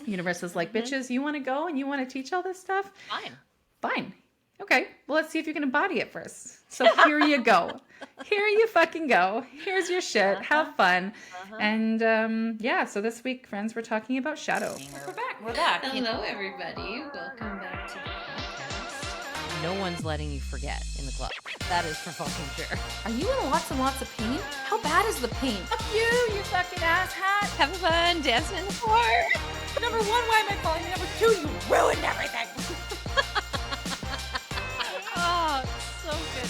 Universe is like, bitches, you want to go and you want to teach all this stuff? Fine. Fine. Okay, well, let's see if you can embody it first. So here you go. Here you fucking go. Here's your shit. Have fun. And so this week, friends, we're talking about shadow. We're back. We're back. Hello, everybody. Welcome back to the podcast. No one's letting you forget in the club. That is for fucking sure. Are you in lots and lots of pain? How bad is the pain? Fuck you fucking asshat. Having fun dancing in the floor. Number one, why am I falling? Number two, you ruined everything. Oh, so good.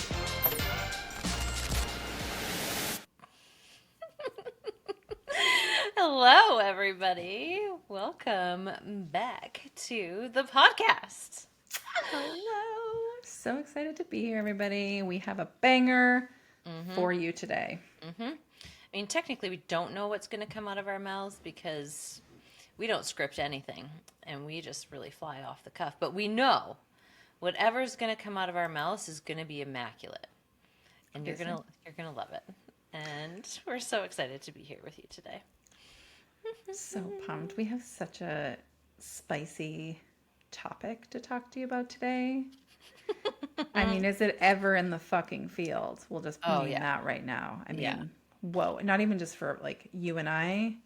Hello, everybody. Welcome back to the podcast. Hello. So excited to be here, everybody. We have a banger for you today. I mean, technically, we don't know what's going to come out of our mouths because we don't script anything, and we just really fly off the cuff. But we know whatever's going to come out of our mouths is going to be immaculate, and you're gonna love it. And we're so excited to be here with you today. So pumped. We have such a spicy topic to talk to you about today. I mean, is it ever in the fucking field? We'll just name that right now. I mean, whoa. Not even just for like you and I,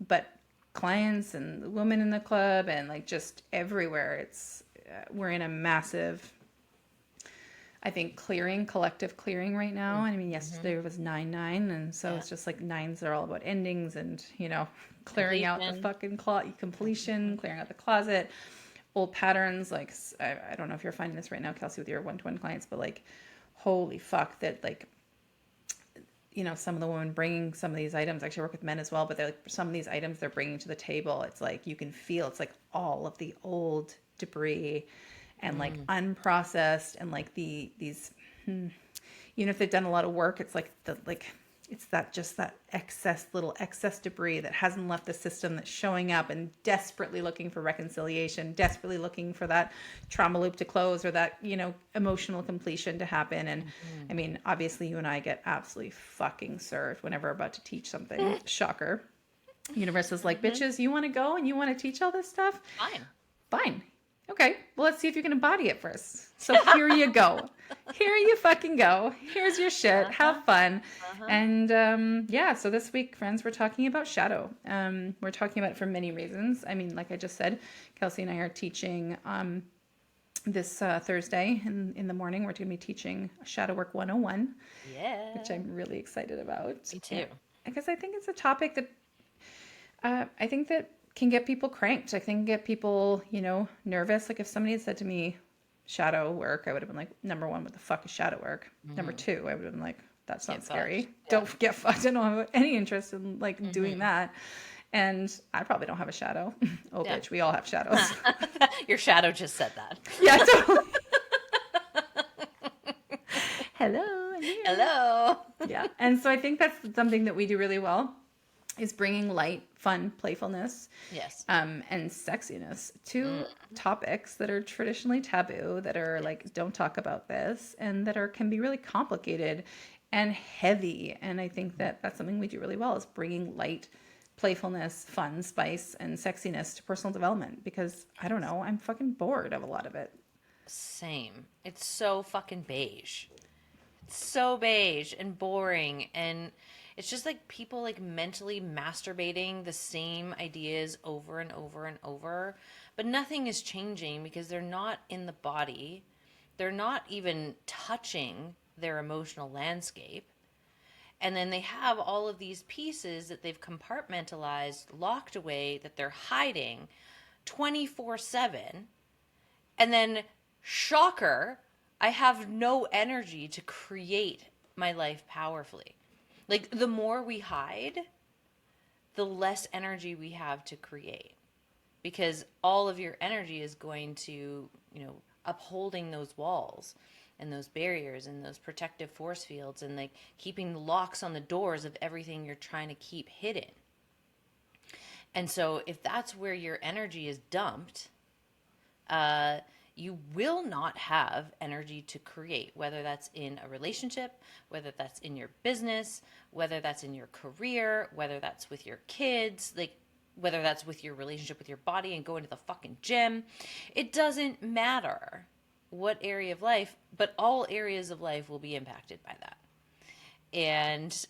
but clients and women in the club and like just everywhere. It's we're in a massive, I think, collective clearing right now. And I mean, yesterday was 9/9, and so it's just like nines are all about endings and, you know, clearing out the fucking completion, clearing out the closet, old patterns. Like, I don't know if you're finding this right now, Kelsey, with your one-to-one clients, but like, holy fuck, that like, you know, some of the women bringing some of these items, actually I work with men as well, but they're like, some of these items they're bringing to the table, it's like, you can feel, it's like all of the old debris and like unprocessed and like these even if they've done a lot of work, it's like it's that little excess debris that hasn't left the system, that's showing up and desperately looking for reconciliation, desperately looking for that trauma loop to close or that, you know, emotional completion to happen. And I mean, obviously you and I get absolutely fucking served whenever we're about to teach something. Shocker. Universe is like, bitches, you want to go and you want to teach all this stuff? Fine. Okay, well, let's see if you can embody it first. So here you go. Here you fucking go. Here's your shit. Have fun. And so this week, friends, we're talking about shadow. We're talking about it for many reasons. I mean, like I just said, Kelsey and I are teaching this Thursday in the morning. We're going to be teaching Shadow Work 101, which I'm really excited about. Me too. Because I think it's a topic that I think that can get people cranked. I think get people, you know, nervous. Like if somebody had said to me shadow work, I would have been like, number one, what the fuck is shadow work? Number two, I would have been like, that sounds scary. Don't get fucked. I don't have any interest in like doing that. And I probably don't have a shadow. Bitch, we all have shadows. Your shadow just said that. Yeah, totally. Hello. I'm here. Hello. Yeah. And so I think that's something that we do really well, is bringing light, fun, playfulness, and sexiness to topics that are traditionally taboo, that are like, don't talk about this, and that can be really complicated and heavy. And I think that that's something we do really well, is bringing light, playfulness, fun, spice, and sexiness to personal development, because I don't know, I'm fucking bored of a lot of it. Same. It's so fucking beige. It's so beige and boring, and it's just like people like mentally masturbating the same ideas over and over and over, but nothing is changing because they're not in the body. They're not even touching their emotional landscape. And then they have all of these pieces that they've compartmentalized, locked away, that they're hiding 24/7. And then, shocker, I have no energy to create my life powerfully. Like, the more we hide, the less energy we have to create. Because all of your energy is going to, you know, upholding those walls and those barriers and those protective force fields and like keeping the locks on the doors of everything you're trying to keep hidden. And so if that's where your energy is dumped, you will not have energy to create, whether that's in a relationship, whether that's in your business, whether that's in your career, whether that's with your kids. Like, whether that's with your relationship with your body and going to the fucking gym. It doesn't matter what area of life, but all areas of life will be impacted by that. And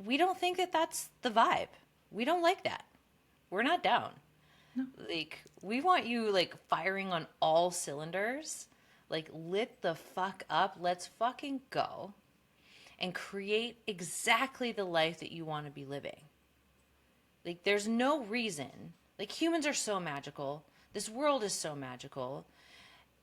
we don't think that that's the vibe. We don't like that. We're not down. No. Like, we want you, like, firing on all cylinders. Like, lit the fuck up. Let's fucking go and create exactly the life that you want to be living. Like, there's no reason. Like, humans are so magical. This world is so magical.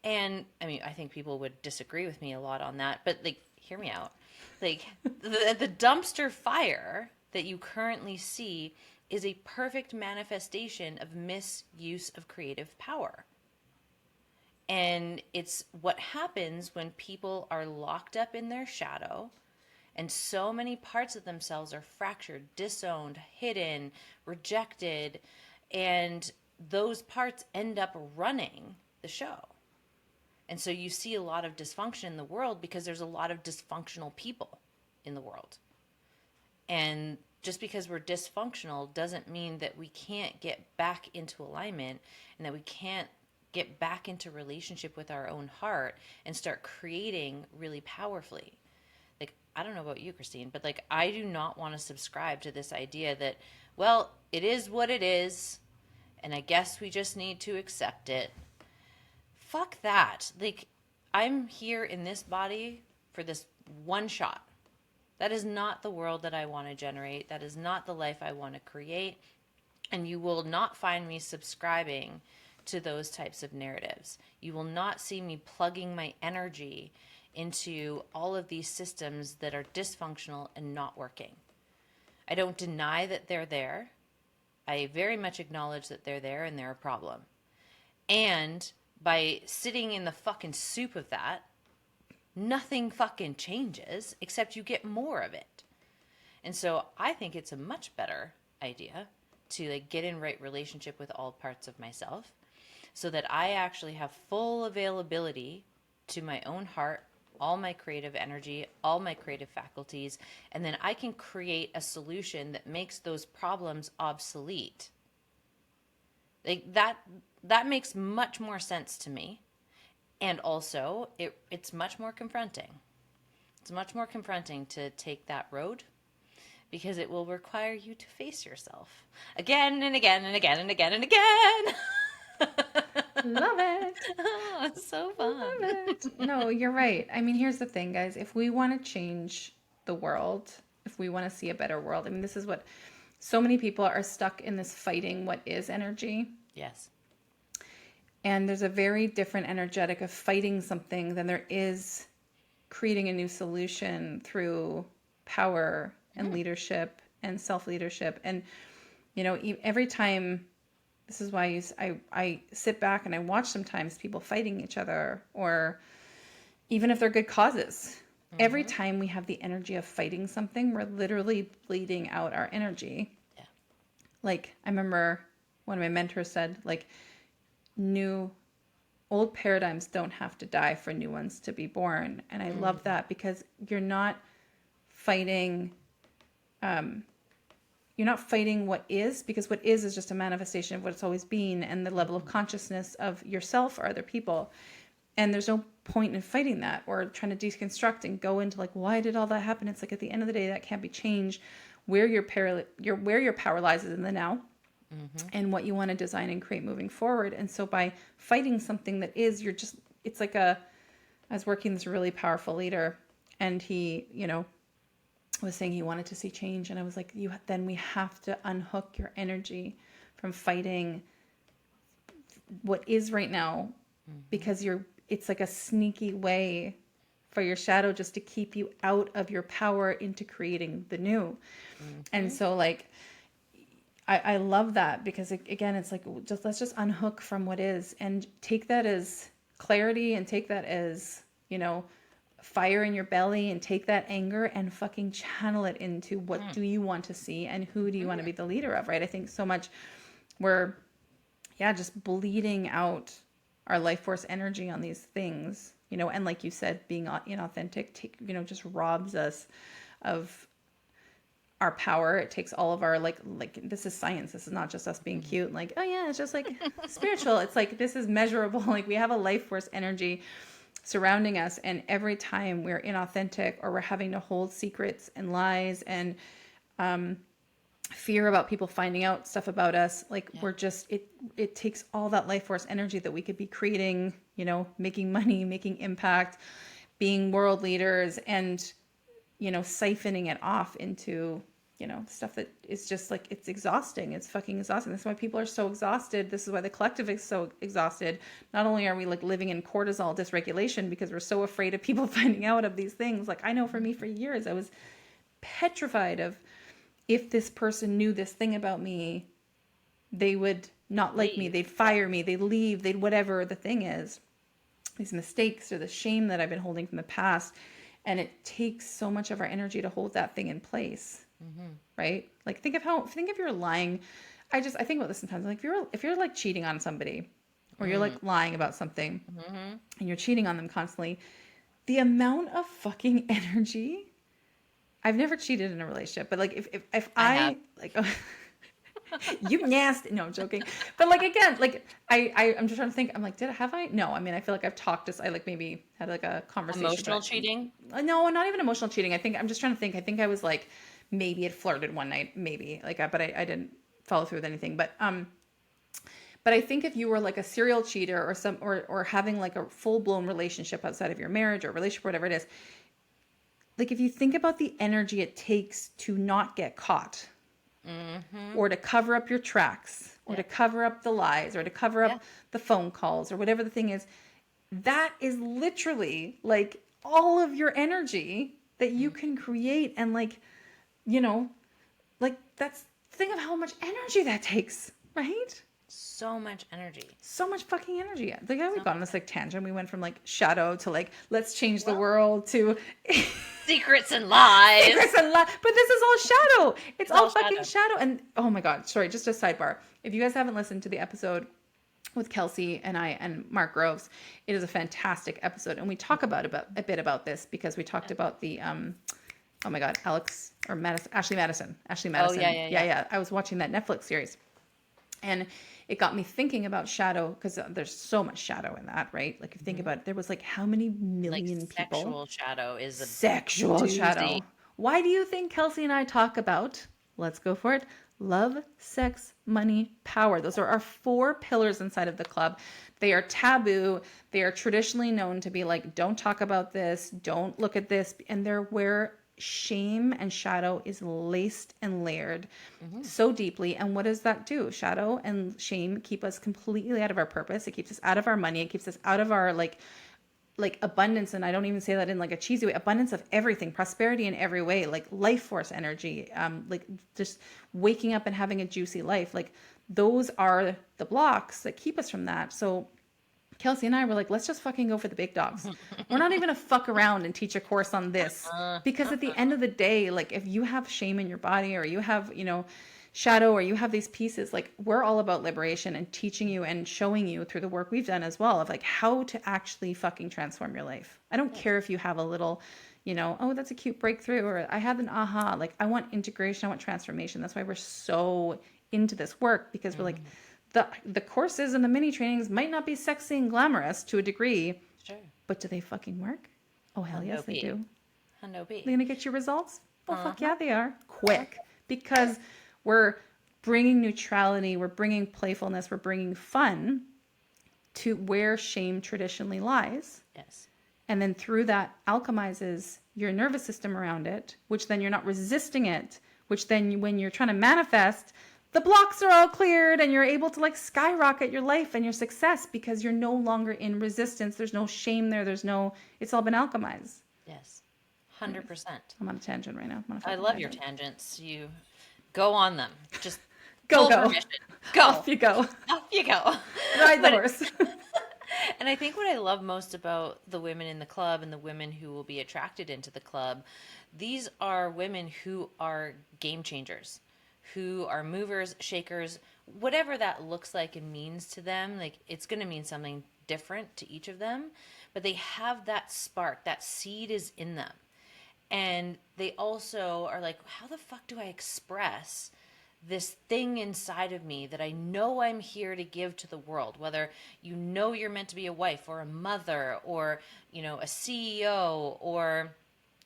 And, I mean, I think people would disagree with me a lot on that. But, like, hear me out. Like, the dumpster fire that you currently see is a perfect manifestation of misuse of creative power. And it's what happens when people are locked up in their shadow and so many parts of themselves are fractured, disowned, hidden, rejected, and those parts end up running the show. And so you see a lot of dysfunction in the world because there's a lot of dysfunctional people in the world. And just because we're dysfunctional doesn't mean that we can't get back into alignment and that we can't get back into relationship with our own heart and start creating really powerfully. Like, I don't know about you, Christine, but like, I do not want to subscribe to this idea that, well, it is what it is, and I guess we just need to accept it. Fuck that. Like, I'm here in this body for this one shot. That is not the world that I want to generate. That is not the life I want to create. And you will not find me subscribing to those types of narratives. You will not see me plugging my energy into all of these systems that are dysfunctional and not working. I don't deny that they're there. I very much acknowledge that they're there and they're a problem. And by sitting in the fucking soup of that, nothing fucking changes except you get more of it. And so I think it's a much better idea to like get in right relationship with all parts of myself so that I actually have full availability to my own heart, all my creative energy, all my creative faculties, and then I can create a solution that makes those problems obsolete. Like that makes much more sense to me. And also, it's much more confronting. It's much more confronting to take that road because it will require you to face yourself again and again and again and again and again. Love it. Oh, it's so fun. Love it. No, you're right. I mean, here's the thing, guys. If we want to change the world, if we want to see a better world, I mean, this is what so many people are stuck in, this fighting what is energy. Yes. And there's a very different energetic of fighting something than there is creating a new solution through power and leadership and self-leadership. And, you know, every time, this is why I sit back and I watch sometimes people fighting each other, or even if they're good causes. Every time we have the energy of fighting something, we're literally bleeding out our energy. Yeah. Like, I remember one of my mentors said, like, old paradigms don't have to die for new ones to be born. And I love that because you're not fighting what is, because what is just a manifestation of what it's always been and the level of consciousness of yourself or other people. And there's no point in fighting that or trying to deconstruct and go into like, why did all that happen? It's like, at the end of the day, that can't be changed. Where your power lies is in the now. And what you want to design and create moving forward. And so by fighting something that is, it's like I was working with this really powerful leader, and he, you know, was saying he wanted to see change. And I was like, then we have to unhook your energy from fighting what is right now, because it's like a sneaky way for your shadow just to keep you out of your power into creating the new. And so like, I love that because again, it's like, let's just unhook from what is and take that as clarity and take that as, you know, fire in your belly, and take that anger and fucking channel it into what do you want to see and who do you want to be the leader of, right? I think so much we're, just bleeding out our life force energy on these things, you know, and like you said, being inauthentic, just robs us of our power. It takes all of our like this is science. This is not just us being cute and like, oh yeah, it's just like spiritual. It's like this is measurable. Like we have a life force energy surrounding us, and every time we're inauthentic or we're having to hold secrets and lies and fear about people finding out stuff about us, like we're just it takes all that life force energy that we could be creating, you know, making money, making impact, being world leaders, and you know, siphoning it off into, you know, stuff that is just like, it's exhausting. It's fucking exhausting. That's why people are so exhausted. This is why the collective is so exhausted. Not only are we like living in cortisol dysregulation because we're so afraid of people finding out of these things. Like I know for me, for years, I was petrified of, if this person knew this thing about me, they would not like me. They'd fire me. They'd leave. They'd whatever the thing is. These mistakes or the shame that I've been holding from the past. And it takes so much of our energy to hold that thing in place, right? Like think if you're lying. I think about this sometimes. Like if you're like cheating on somebody, or you're like lying about something, and you're cheating on them constantly, the amount of fucking energy. I've never cheated in a relationship, but like if I like. You nasty. No, I'm joking. But like, again, like I'm just trying to think. I'm like, have I? No, I mean, I feel like I've talked I like maybe had like a conversation. Emotional cheating? No, not even emotional cheating. I'm just trying to think. I think I was like, maybe it flirted one night, maybe like, but I didn't follow through with anything. But I think if you were like a serial cheater or having like a full blown relationship outside of your marriage or relationship, whatever it is, like if you think about the energy it takes to not get caught. Or to cover up your tracks, or to cover up the lies, or to cover up the phone calls, or whatever the thing is, that is literally like all of your energy that you can create. And like, you know, like think of how much energy that takes, right? So much energy. So much fucking energy. Like we got on this like tangent. We went from like shadow to like, let's change the world to secrets and lies. But this is all shadow. It's all fucking shadow. And oh my God, sorry, just a sidebar. If you guys haven't listened to the episode with Kelsey and I and Mark Groves, it is a fantastic episode. And we talk about a bit about this because we talked about the oh my God, Ashley Madison. Oh yeah. I was watching that Netflix series. And it got me thinking about shadow, because there's so much shadow in that, right? Like if you think about it, there was like how many million like people. Sexual shadow is a sexual doozy. Shadow. Why do you think Kelsey and I talk about, let's go for it, love, sex, money, power? Those are our 4 pillars inside of the club. They are taboo. They are traditionally known to be like, don't talk about this, don't look at this. And they're where shame and shadow is laced and layered so deeply. And what does that do? Shadow and shame keep us completely out of our purpose. It keeps us out of our money. It keeps us out of our like abundance. And I don't even say that in like a cheesy way, abundance of everything, prosperity in every way, like life force energy, like just waking up and having a juicy life. Like those are the blocks that keep us from that. So Kelsey and I were like, let's just fucking go for the big dogs. We're not even gonna fuck around and teach a course on this, because at the end of the day, like if you have shame in your body, or you have, you know, shadow, or you have these pieces, like we're all about liberation and teaching you and showing you through the work we've done as well of like how to actually fucking transform your life. I don't care if you have a little, you know, oh, that's a cute breakthrough, or I had an aha. Like I want integration, I want transformation. That's why we're so into this work, because we're like, the courses and the mini trainings might not be sexy and glamorous to a degree, Sure. but do they fucking work? Oh, hell yes, they do. Hundo They're going to get you results? Oh, fuck yeah, they are. Quick. Because we're bringing neutrality, we're bringing playfulness, we're bringing fun to where shame traditionally lies. Yes. And then through that alchemizes your nervous system around it, which then you're not resisting it, which then when you're trying to manifest, the blocks are all cleared and you're able to like skyrocket your life and your success, because you're no longer in resistance. There's no shame there. It's all been alchemized. Yes. 100%. I'm on a tangent right now. I love your tangents. You go on them. Just go. Permission. Go. Off you go. Off you go. Ride the horse. And I think what I love most about the women in the club and the women who will be attracted into the club, these are women who are game changers, who are movers, shakers, whatever that looks like and means to them. Like it's going to mean something different to each of them, but they have that spark, that seed is in them. And they also are like, how the fuck do I express this thing inside of me that I know I'm here to give to the world, whether you know you're meant to be a wife or a mother or, a CEO or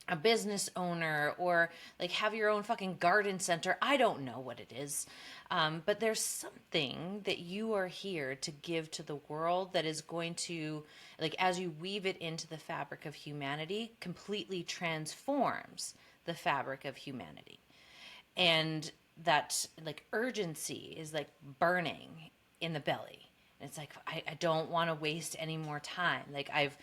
a business owner or like have your own fucking garden center. I don't know what it is. But there's something that you are here to give to the world that is going to, like, as you weave it into the fabric of humanity, completely transforms the fabric of humanity. And that like urgency is like burning in the belly. And it's like, I don't want to waste any more time. Like I've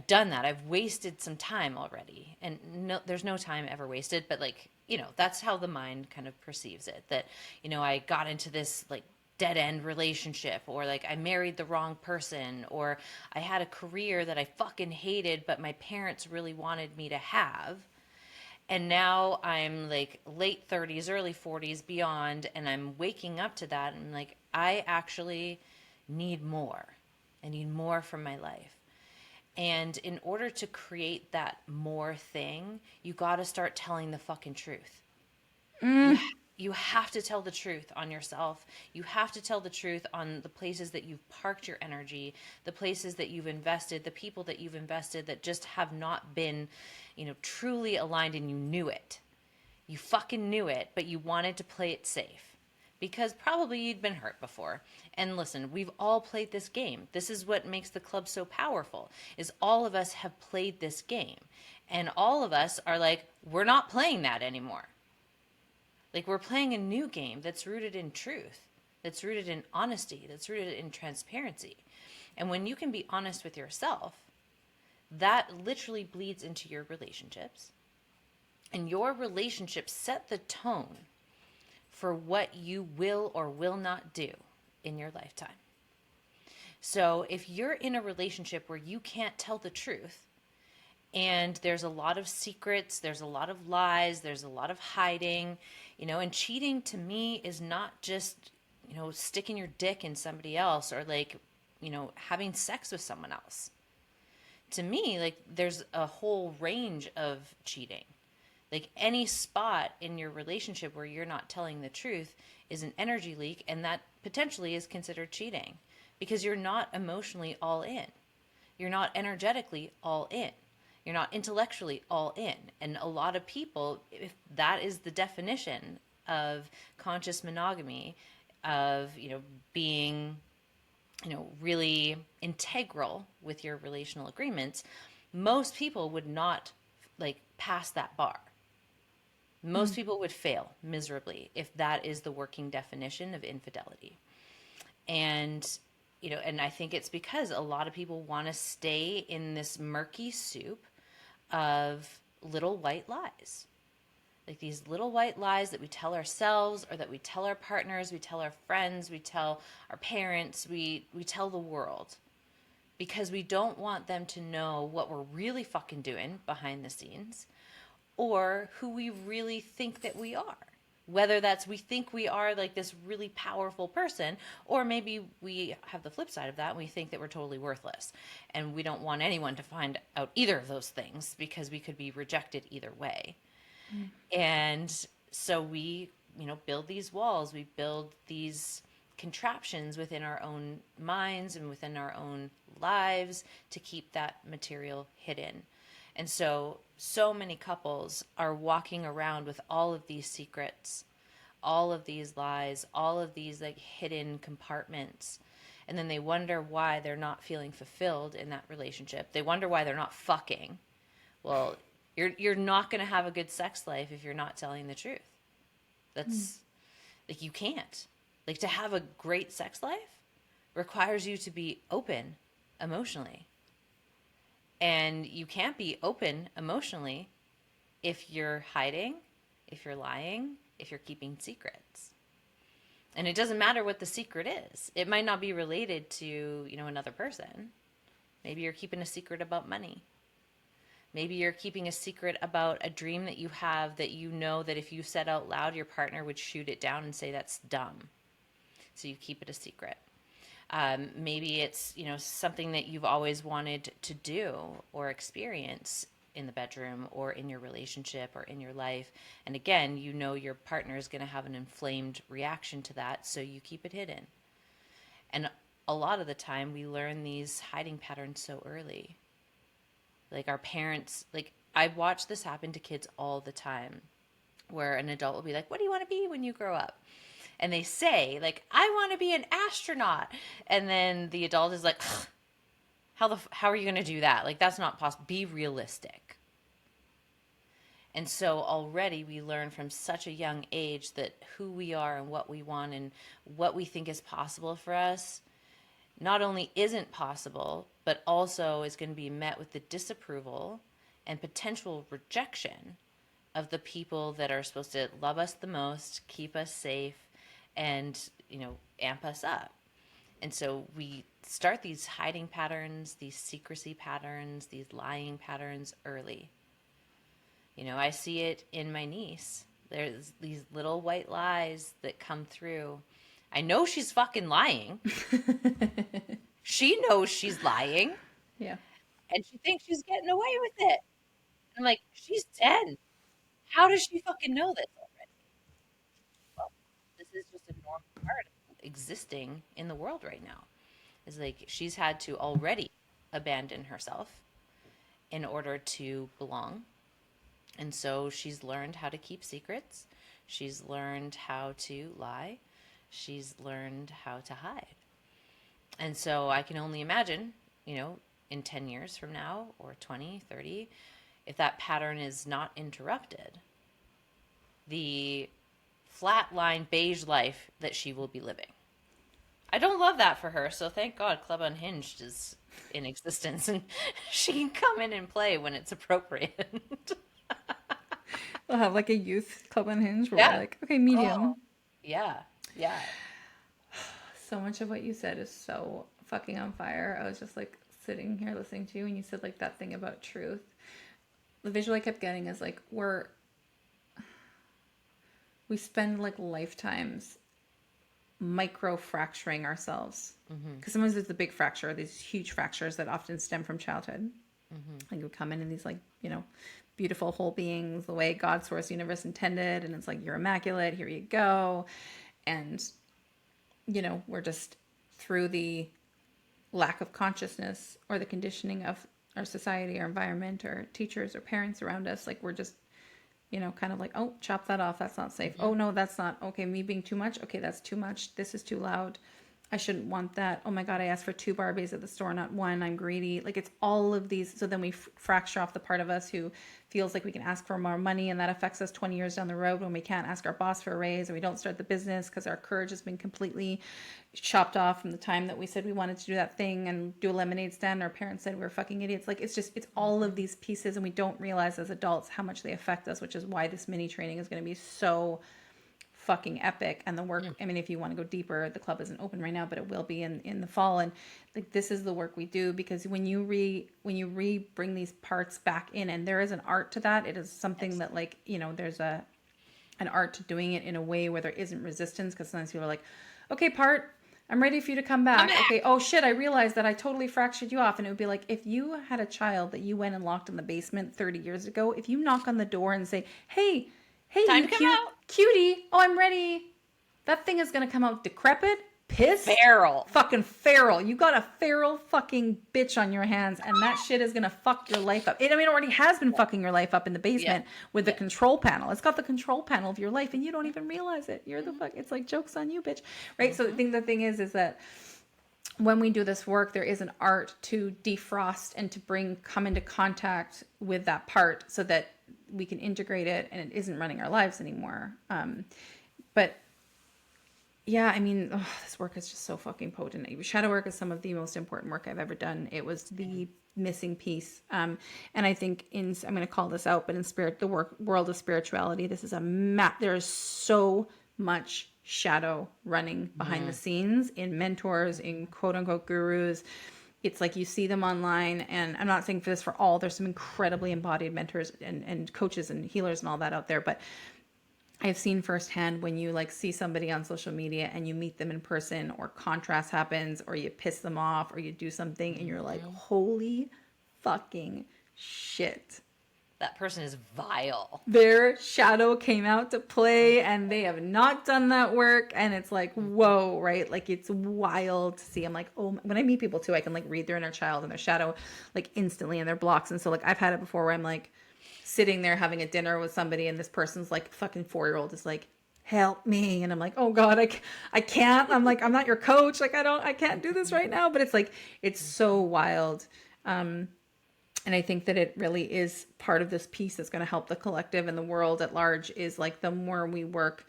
done that. I've wasted some time already. And no, there's no time ever wasted, but like, that's how the mind kind of perceives it. That, I got into this like dead end relationship, or like I married the wrong person, or I had a career that I fucking hated, but my parents really wanted me to have. And now I'm like late 30s, early 40s, beyond, and I'm waking up to that. And I'm like, I actually need more. I need more from my life. And in order to create that more thing, you got to start telling the fucking truth. You have to tell the truth on yourself. You have to tell the truth on the places that you've parked your energy, the places that you've invested, the people that you've invested that just have not been, truly aligned, and you knew it. You fucking knew it, but you wanted to play it safe because probably you'd been hurt before. And listen, we've all played this game. This is what makes the club so powerful, is all of us have played this game. And all of us are like, we're not playing that anymore. Like, we're playing a new game that's rooted in truth, that's rooted in honesty, that's rooted in transparency. And when you can be honest with yourself, that literally bleeds into your relationships. And your relationships set the tone for what you will or will not do in your lifetime. So if you're in a relationship where you can't tell the truth, and there's a lot of secrets, there's a lot of lies, there's a lot of hiding, and cheating to me is not just, sticking your dick in somebody else or like, having sex with someone else. To me, like, there's a whole range of cheating. Like, any spot in your relationship where you're not telling the truth is an energy leak, and that potentially is considered cheating because you're not emotionally all in. You're not energetically all in. You're not intellectually all in. And a lot of people, if that is the definition of conscious monogamy, of, being, really integral with your relational agreements, most people would not like pass that bar. Most people would fail miserably if that is the working definition of infidelity. And and I think it's because a lot of people want to stay in this murky soup of little white lies. Like these little white lies that we tell ourselves, or that we tell our partners, we tell our friends, we tell our parents, we tell the world. Because we don't want them to know what we're really fucking doing behind the scenes, or who we really think that we are. Whether that's we think we are like this really powerful person, or maybe we have the flip side of that and we think that we're totally worthless. And we don't want anyone to find out either of those things because we could be rejected either way. And so we, build these walls, we build these contraptions within our own minds and within our own lives to keep that material hidden. And so many couples are walking around with all of these secrets, all of these lies, all of these like hidden compartments. And then they wonder why they're not feeling fulfilled in that relationship. They wonder why they're not fucking. Well, you're not going to have a good sex life if you're not telling the truth. That's like, you can't. Like, to have a great sex life requires you to be open emotionally. And you can't be open emotionally if you're hiding, if you're lying, if you're keeping secrets. And it doesn't matter what the secret is. It might not be related to, another person. Maybe you're keeping a secret about money. Maybe you're keeping a secret about a dream that you have that that if you said out loud, your partner would shoot it down and say that's dumb. So you keep it a secret. Maybe it's, something that you've always wanted to do or experience, in the bedroom or in your relationship or in your life. And again, you know your partner is going to have an inflamed reaction to that, so you keep it hidden. And a lot of the time we learn these hiding patterns so early. Like our parents, like I watch this happen to kids all the time, where an adult will be like, what do you want to be when you grow up? And they say, like, I want to be an astronaut. And then the adult is like, how are you going to do that? Like, that's not possible. Be realistic. And so already we learn from such a young age that who we are and what we want and what we think is possible for us not only isn't possible, but also is going to be met with the disapproval and potential rejection of the people that are supposed to love us the most, keep us safe, and, amp us up. And so we start these hiding patterns, these secrecy patterns, these lying patterns early. I see it in my niece. There's these little white lies that come through. I know she's fucking lying. She knows she's lying. Yeah. And she thinks she's getting away with it. I'm like, she's 10. How does she fucking know this already? Well, this is just a normal part of existing in the world right now. It's like she's had to already abandon herself in order to belong. And so she's learned how to keep secrets. She's learned how to lie. She's learned how to hide. And so I can only imagine, in 10 years from now or 20, 30, if that pattern is not interrupted, the flatline beige life that she will be living. I don't love that for her, so thank God Club Unhinged is in existence and she can come in and play when it's appropriate. We'll have like a youth Club Unhinged where Yeah. we're like, okay, medium. Oh, yeah. So much of what you said is so fucking on fire. I was just like sitting here listening to you and you said like that thing about truth. The visual I kept getting is like we spend like lifetimes micro fracturing ourselves. Because sometimes it's the big fracture, these huge fractures that often stem from childhood. Like we come in these like, beautiful whole beings, the way God, source, universe intended. And it's like, you're immaculate, here you go. And, we're just through the lack of consciousness or the conditioning of our society or environment or teachers or parents around us. Like we're just, kind of like, oh, chop that off. That's not safe. Oh no, that's not okay. Me being too much. Okay. That's too much. This is too loud. I shouldn't want that. Oh my God, I asked for 2 Barbies at the store, not 1. I'm greedy. Like it's all of these. So then we fracture off the part of us who feels like we can ask for more money, and that affects us 20 years down the road when we can't ask our boss for a raise or we don't start the business because our courage has been completely chopped off from the time that we said we wanted to do that thing and do a lemonade stand. Our parents said we were fucking idiots. Like it's all of these pieces, and we don't realize as adults how much they affect us, which is why this mini training is going to be so fucking epic. And the work, I mean, if you want to go deeper, the club isn't open right now, but it will be in the fall. And like this is the work we do, because when you bring these parts back in, and there is an art to that. It is something that like, there's an art to doing it in a way where there isn't resistance, because sometimes people are like, okay, part, I'm ready for you to come back. Okay, oh shit, I realized that I totally fractured you off. And it would be like, if you had a child that you went and locked in the basement 30 years ago, if you knock on the door and say, hey, Time you to come out. cutie, oh, I'm ready. That thing is going to come out decrepit, pissed. Feral. Fucking feral. You got a feral fucking bitch on your hands, and that shit is going to fuck your life up. It already has been fucking your life up in the basement with the control panel. It's got the control panel of your life, and you don't even realize it. You're the fuck. It's like, joke's on you, bitch. Right? So the thing is that when we do this work, there is an art to defrost and to come into contact with that part so that we can integrate it and it isn't running our lives anymore. But yeah, this work is just so fucking potent. Shadow work is some of the most important work I've ever done. It was the missing piece. And I think I'm going to call this out, but in world of spirituality, this is there is so much shadow running behind the scenes in mentors, in quote unquote gurus. It's like you see them online, and I'm not saying for this for all, there's some incredibly embodied mentors and coaches and healers and all that out there, but I've seen firsthand when you like see somebody on social media and you meet them in person, or contrast happens, or you piss them off, or you do something and you're like, holy fucking shit. that person is vile. Their shadow came out to play and they have not done that work. And it's like, whoa, right? Like, it's wild to see. I'm like, oh, when I meet people too, I can like read their inner child and their shadow like instantly and their blocks. And so like, I've had it before where I'm like sitting there having a dinner with somebody and this person's like fucking 4-year-old is like, help me. And I'm like, oh God, I can't. I'm like, I'm not your coach. Like, I can't do this right now. But it's like, it's so wild. And I think that it really is part of this piece that's going to help the collective and the world at large is like the more we work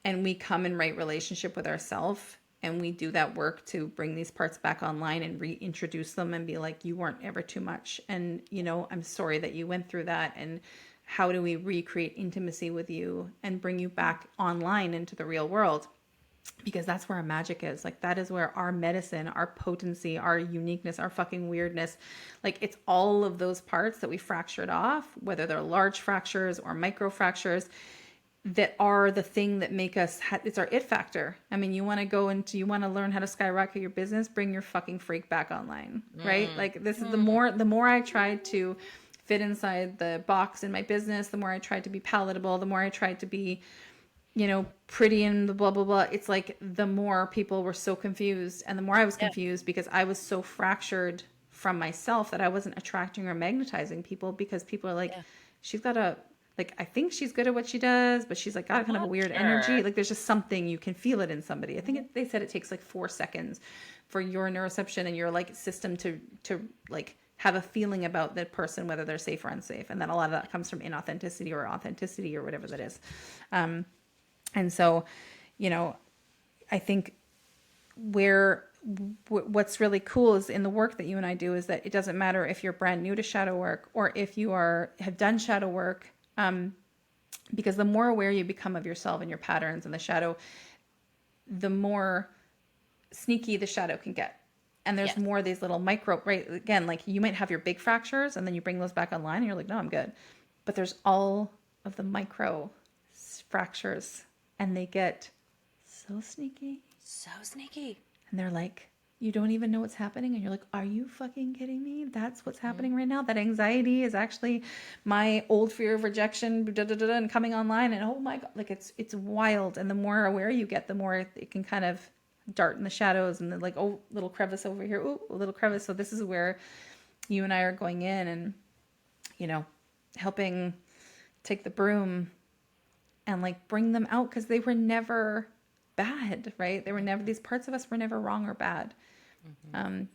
and we come in right relationship with ourselves and we do that work to bring these parts back online and reintroduce them and be like, you weren't ever too much. And, you know, I'm sorry that you went through that. And how do we recreate intimacy with you and bring you back online into the real world? Because that's where our magic is. Like, that is where our medicine, our potency, our uniqueness, our fucking weirdness, like, it's all of those parts that we fractured off, whether they're large fractures or micro fractures, that are the thing that make us, it's our it factor. I mean, you want to learn how to skyrocket your business, bring your fucking freak back online, right? Like, this is the more I tried to fit inside the box in my business, the more I tried to be palatable, the more I tried to be, you know, pretty and the blah, blah, blah. It's like the more people were so confused and the more I was confused because I was so fractured from myself that I wasn't attracting or magnetizing people because people are like, she's got a, like, I think she's good at what she does, but she's like got kind of a weird energy. Like, there's just something, you can feel it in somebody. I think they said it takes like 4 seconds for your neuroception and your like system to like have a feeling about that person, whether they're safe or unsafe. And then a lot of that comes from inauthenticity or authenticity or whatever that is. And so, you know, I think what's really cool is in the work that you and I do is that it doesn't matter if you're brand new to shadow work or if you have done shadow work, because the more aware you become of yourself and your patterns and the shadow, the more sneaky the shadow can get. And there's more of these little micro, right? Again, like you might have your big fractures and then you bring those back online and you're like, no, I'm good. But there's all of the micro fractures. And they get so sneaky. So sneaky. And they're like, you don't even know what's happening. And you're like, are you fucking kidding me? That's what's happening right now? That anxiety is actually my old fear of rejection and coming online. And oh my God, like it's wild. And the more aware you get, the more it can kind of dart in the shadows and then like, oh, little crevice over here. Oh, a little crevice. So this is where you and I are going in and, you know, helping take the broom and like bring them out because they were never bad, right? They were never, these parts of us were never wrong or bad.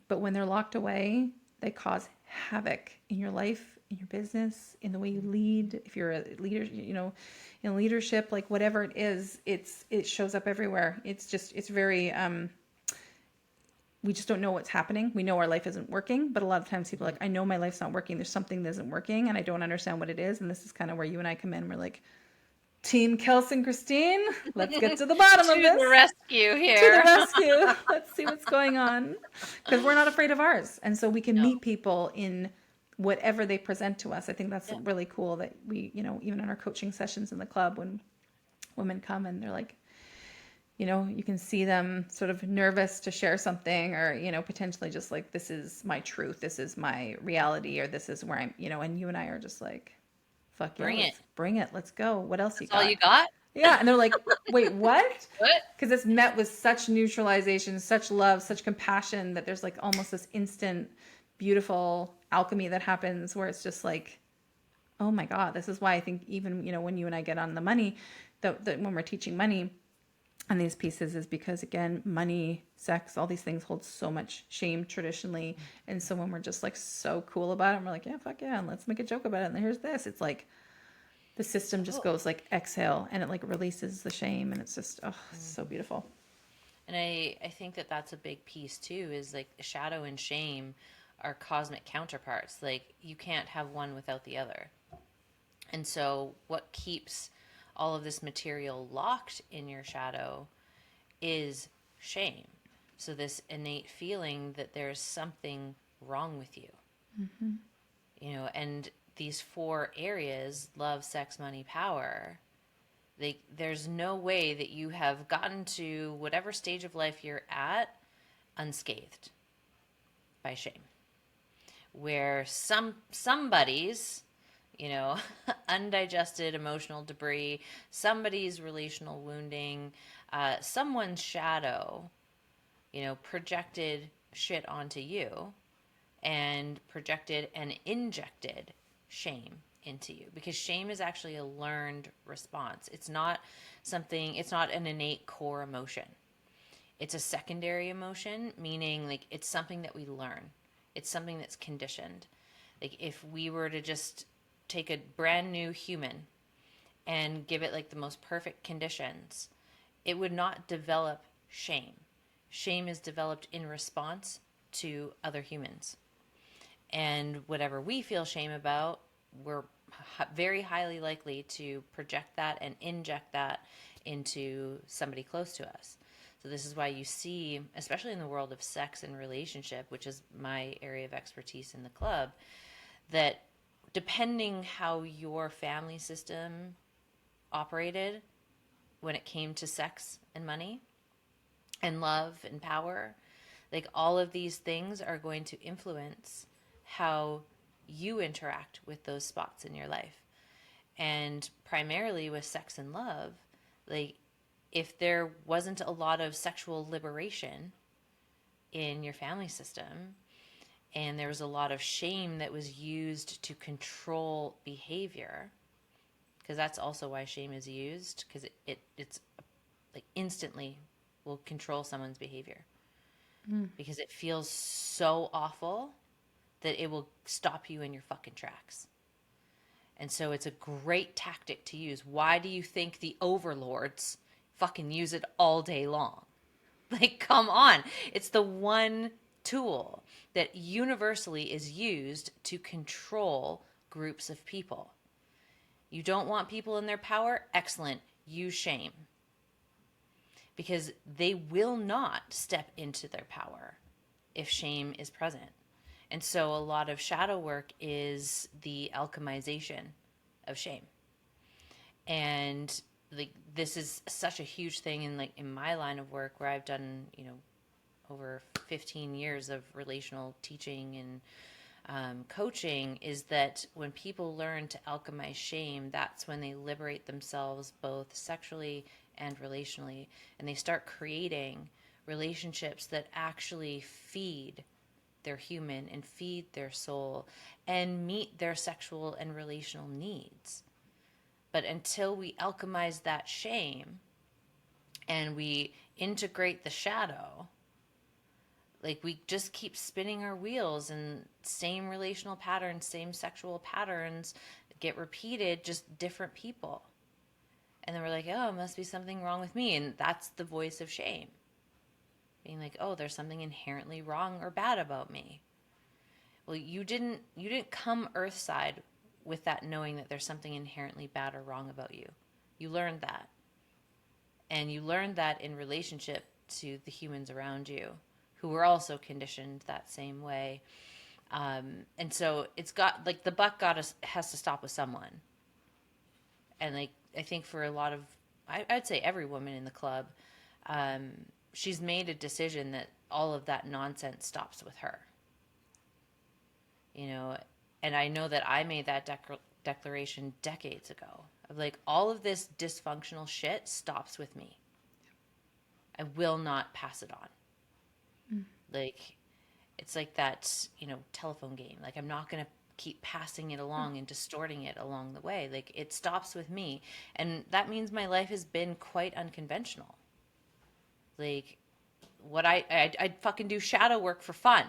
But when they're locked away, they cause havoc in your life, in your business, in the way you lead. If you're a leader, you know, in leadership, like whatever it is, it shows up everywhere. It's very, we just don't know what's happening. We know our life isn't working, but a lot of times people are like, I know my life's not working. There's something that isn't working and I don't understand what it is. And this is kind of where you and I come in. We're like, Team Kelsey Christine, let's get to the bottom of this. To the rescue here. To the rescue. Let's see what's going on. Because we're not afraid of ours. And so we can meet people in whatever they present to us. I think that's really cool that we, you know, even in our coaching sessions in the club, when women come and they're like, you know, you can see them sort of nervous to share something or, you know, potentially just like, this is my truth. This is my reality, or this is where I'm, you know, and you and I are just like, fuck yeah, bring it. Let's go. What else you got? All you got? Yeah. And they're like, wait, what? What? Because it's met with such neutralization, such love, such compassion that there's like almost this instant, beautiful alchemy that happens where it's just like, oh my God, this is why I think even, you know, when you and I get on the money, that when we're teaching money on these pieces is because, again, money, sex, all these things hold so much shame traditionally. And so when we're just like so cool about it, and we're like, yeah, fuck yeah, and let's make a joke about it. And here's this. It's like the system just goes like exhale and it like releases the shame. And it's just, oh, it's so beautiful. And I think that that's a big piece too, is like shadow and shame are cosmic counterparts. Like you can't have one without the other. And so what keeps all of this material locked in your shadow is shame. So this innate feeling that there's something wrong with you. You know, and these 4 areas, love, sex, money, power, there's no way that you have gotten to whatever stage of life you're at unscathed by shame. Where somebody's you know, undigested emotional debris, somebody's relational wounding, someone's shadow, you know, projected shit onto you and projected and injected shame into you, because shame is actually a learned response. It's not an innate core emotion. It's a secondary emotion, meaning like it's something that we learn. It's something that's conditioned. Like if we were to just take a brand new human and give it like the most perfect conditions, it would not develop shame. Shame is developed in response to other humans. And whatever we feel shame about, we're very highly likely to project that and inject that into somebody close to us. So this is why you see, especially in the world of sex and relationship, which is my area of expertise in the club, that depending how your family system operated when it came to sex and money and love and power, like all of these things are going to influence how you interact with those spots in your life. And primarily with sex and love, like if there wasn't a lot of sexual liberation in your family system, and there was a lot of shame that was used to control behavior, because that's also why shame is used, because it's like instantly will control someone's behavior, because it feels so awful that it will stop you in your fucking tracks. And so it's a great tactic to use. Why do you think the overlords fucking use it all day long? Like, come on. It's the one tool that universally is used to control groups of people. You don't want people in their power? Excellent. Use shame. Because they will not step into their power if shame is present. And so a lot of shadow work is the alchemization of shame. And like this is such a huge thing in my line of work, where I've done, you know, over 15 years of relational teaching and coaching, is that when people learn to alchemize shame, that's when they liberate themselves both sexually and relationally, and they start creating relationships that actually feed their human and feed their soul and meet their sexual and relational needs. But until we alchemize that shame and we integrate the shadow, like we just keep spinning our wheels, and same relational patterns, same sexual patterns get repeated, just different people. And then we're like, oh, it must be something wrong with me. And that's the voice of shame. Being like, oh, there's something inherently wrong or bad about me. Well, you didn't come earthside with that knowing that there's something inherently bad or wrong about you. You learned that. And you learned that in relationship to the humans around you, who were also conditioned that same way. And so it's got, like, the buck has to stop with someone. And like, I think for a lot of, I'd say every woman in the club, she's made a decision that all of that nonsense stops with her. You know, and I know that I made that declaration decades ago of like, all of this dysfunctional shit stops with me. I will not pass it on. Like, it's like that, you know, telephone game. Like, I'm not going to keep passing it along and distorting it along the way. Like, it stops with me. And that means my life has been quite unconventional. Like, what I'd fucking do shadow work for fun.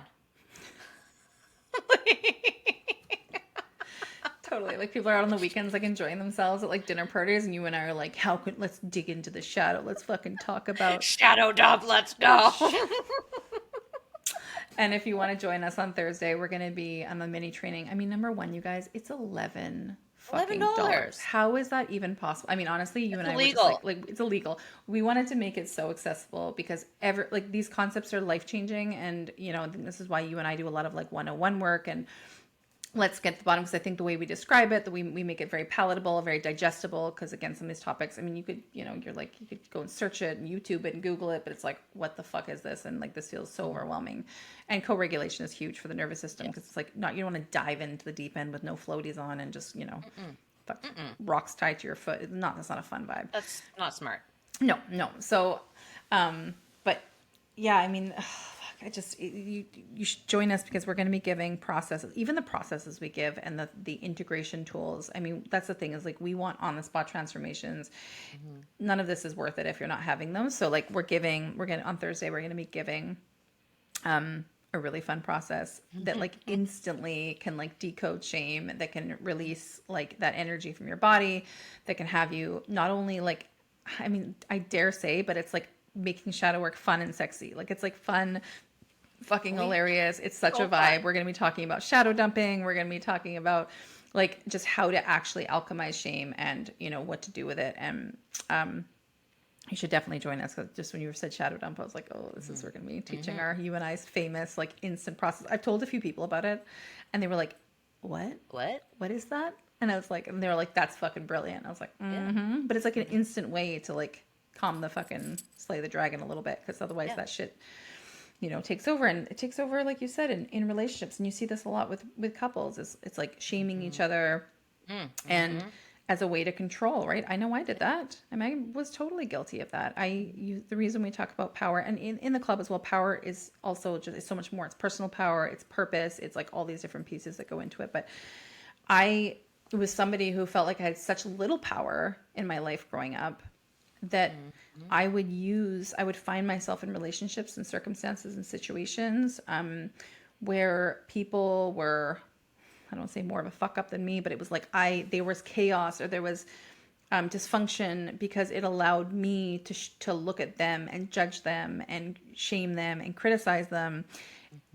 Totally. Like people are out on the weekends, like enjoying themselves at like dinner parties, and you and I are like, let's dig into the shadow. Let's fucking talk about shadow dump. Let's go. And if you want to join us on Thursday, we're going to be on a mini training. I mean, number one, you guys, it's $11 fucking dollars. How is that even possible? I mean, honestly, you and I were just like, it's illegal. We wanted to make it so accessible because these concepts are life changing. And, you know, this is why you and I do a lot of like 101 work, and let's get to the bottom, because I think the way we describe it, we make it very palatable, very digestible, because again, some of these topics, I mean, you could, you could go and search it and YouTube it and Google it, but it's like, what the fuck is this? And like, this feels so overwhelming. And co-regulation is huge for the nervous system, because it's like, you don't want to dive into the deep end with no floaties on and just, rocks tied to your foot. That's not a fun vibe. That's not smart. No. So, but yeah, I mean, you should join us, because we're going to be giving processes, even the processes we give, and the integration tools. I mean, that's the thing, is like, we want on the spot transformations. None of this is worth it if you're not having them. So like, on Thursday, we're going to be giving, a really fun process that like instantly can like decode shame, that can release like that energy from your body, that can have you not only like, I mean, I dare say, but it's like making shadow work fun and sexy. Like, it's like fun, fucking hilarious. It's such a vibe. We're going to be talking about shadow dumping. We're going to be talking about like just how to actually alchemize shame, and what to do with it. And you should definitely join us, because just when you said shadow dump, I was like, oh, this is, we're going to be teaching you and I's famous like instant process. I've told a few people about it, and they were like, what is that? And I was like, and they were like, that's fucking brilliant. I was like, but it's like an instant way to like calm the fucking, slay the dragon a little bit, because otherwise that shit takes over. And it takes over, like you said, in relationships. And you see this a lot with couples, it's like shaming each other, and as a way to control, right? I know I did that. I mean, I was totally guilty of that. The reason we talk about power, and in the club as well, power is also just so much more. It's personal power, it's purpose, it's like all these different pieces that go into it. But I was somebody who felt like I had such little power in my life growing up, that I would find myself in relationships and circumstances and situations where people were, I don't say more of a fuck up than me, but it was like there was chaos, or there was dysfunction, because it allowed me to look at them and judge them and shame them and criticize them.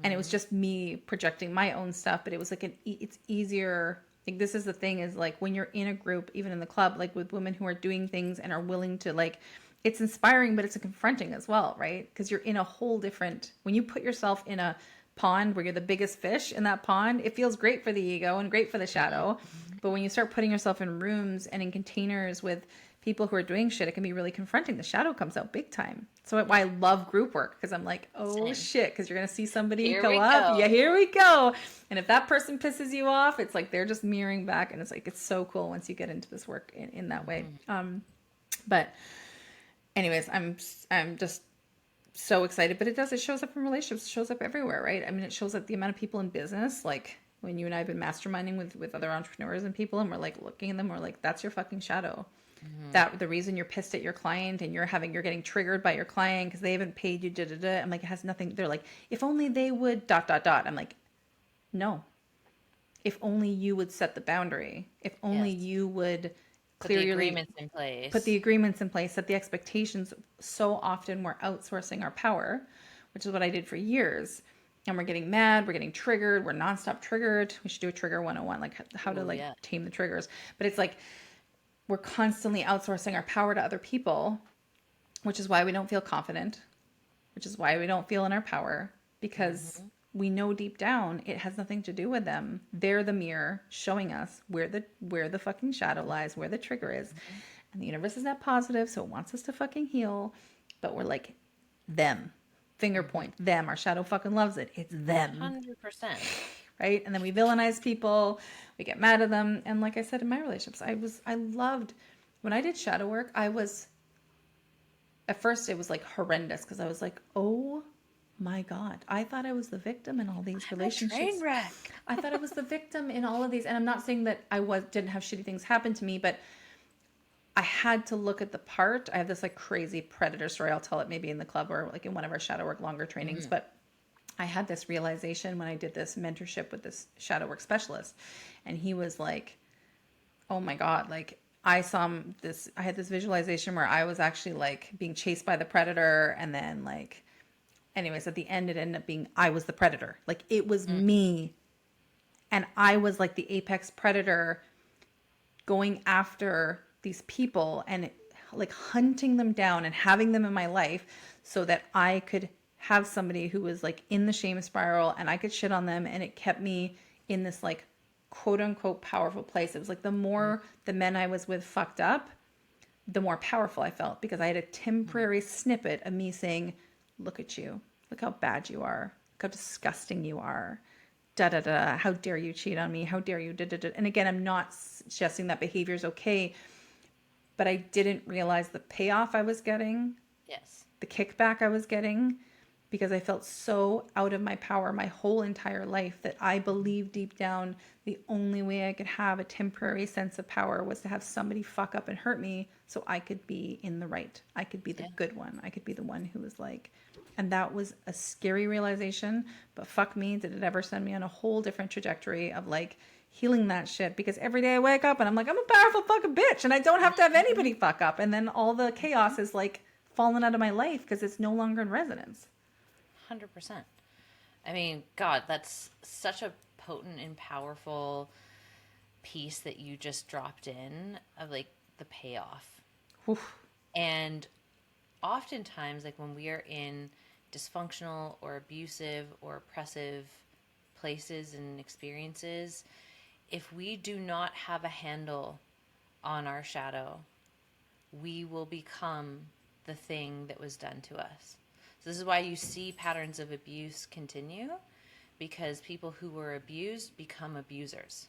And it was just me projecting my own stuff. But it was like it's easier. Like, this is the thing, is like, when you're in a group, even in the club, like with women who are doing things and are willing to, like, it's inspiring, but it's confronting as well, right? Because you're in a whole different, when you put yourself in a pond where you're the biggest fish in that pond, it feels great for the ego and great for the shadow. But when you start putting yourself in rooms and in containers with people who are doing shit, it can be really confronting. The shadow comes out big time. So why I love group work, because I'm like, oh shit, because you're going to see somebody go up. Yeah, here we go. And if that person pisses you off, it's like they're just mirroring back. And it's like, it's so cool once you get into this work in that way. But anyways, I'm just so excited. But it shows up in relationships, it shows up everywhere, right? I mean, it shows up the amount of people in business, like when you and I have been masterminding with other entrepreneurs and people, and we're like looking at them, we're like, that's your fucking shadow. That the reason you're pissed at your client and you're getting triggered by your client because they haven't paid you, I'm like, it has nothing. They're like, if only they would ... I'm like, no. If only you would set the boundary. If only you would put the agreements in place. Put the agreements in place, set the expectations. So often we're outsourcing our power, which is what I did for years. And we're getting mad, we're getting triggered, we're nonstop triggered. We should do a trigger 101, like how to tame the triggers. But it's like, we're constantly outsourcing our power to other people, which is why we don't feel confident, which is why we don't feel in our power, because we know deep down it has nothing to do with them. They're the mirror showing us where the fucking shadow lies, where the trigger is. And the universe is not positive, so it wants us to fucking heal. But we're like, them. Finger point, them. Our shadow fucking loves it. It's them. 100%. Right? And then we villainize people, we get mad at them. And like I said, in my relationships, I loved, when I did shadow work, at first it was like horrendous, because I was like, oh my God, I thought I was the victim in all these relationships. Train wreck. I thought I was the victim in all of these. And I'm not saying that didn't have shitty things happen to me, but I had to look at the part. I have this like crazy predator story. I'll tell it maybe in the club or like in one of our shadow work longer trainings, but I had this realization when I did this mentorship with this shadow work specialist, and he was like, oh my God, like I had this visualization where I was actually like being chased by the predator. And then like, anyways, at the end, it ended up being, I was the predator. Like it was me. And I was like the apex predator going after these people and like hunting them down and having them in my life so that I could have somebody who was like in the shame spiral and I could shit on them, and it kept me in this like quote unquote powerful place. It was like the more the men I was with fucked up, the more powerful I felt, because I had a temporary snippet of me saying, look at you. Look how bad you are. Look how disgusting you are. Da da da. How dare you cheat on me? How dare you? Da da da. And again, I'm not suggesting that behavior is okay, but I didn't realize the payoff I was getting, Yes. the kickback I was getting, because I felt so out of my power my whole entire life that I believed deep down the only way I could have a temporary sense of power was to have somebody fuck up and hurt me so I could be in the right. I could be the good one. I could be the one who was like, and that was a scary realization, but fuck me, did it ever send me on a whole different trajectory of like healing that shit, because every day I wake up and I'm like, I'm a powerful fucking bitch and I don't have to have anybody fuck up. And then all the chaos is like fallen out of my life because it's no longer in resonance. 100%. I mean, God, that's such a potent and powerful piece that you just dropped in of like the payoff. Oof. And oftentimes, like when we are in dysfunctional or abusive or oppressive places and experiences, if we do not have a handle on our shadow, we will become the thing that was done to us. So this is why you see patterns of abuse continue, because people who were abused become abusers.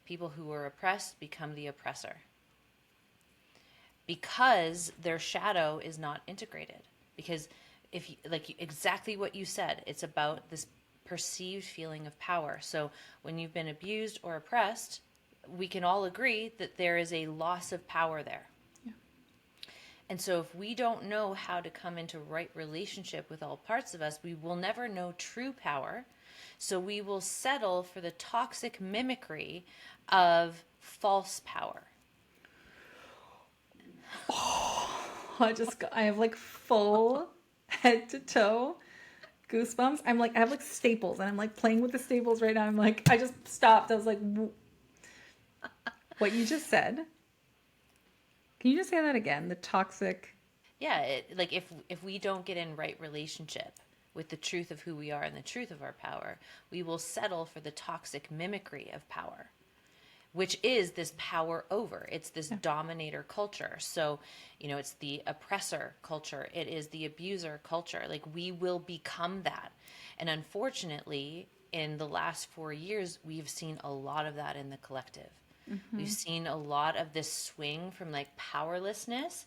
People who were oppressed become the oppressor. Because their shadow is not integrated. Because if you, like exactly what you said, it's about this perceived feeling of power. So when you've been abused or oppressed, we can all agree that there is a loss of power there. And so if we don't know how to come into right relationship with all parts of us, we will never know true power. So we will settle for the toxic mimicry of false power. Oh, I have like full head to toe goosebumps. I'm like, I have like staples and I'm like playing with the staples right now. I'm like, I just stopped. I was like, what you just said. Can you just say that again? The toxic. Yeah, like if we don't get in right relationship with the truth of who we are and the truth of our power, we will settle for the toxic mimicry of power, which is this power over. It's this dominator culture. So, it's the oppressor culture. It is the abuser culture. Like we will become that. And unfortunately, in the last 4 years, we've seen a lot of that in the collective. Mm-hmm. We've seen a lot of this swing from like powerlessness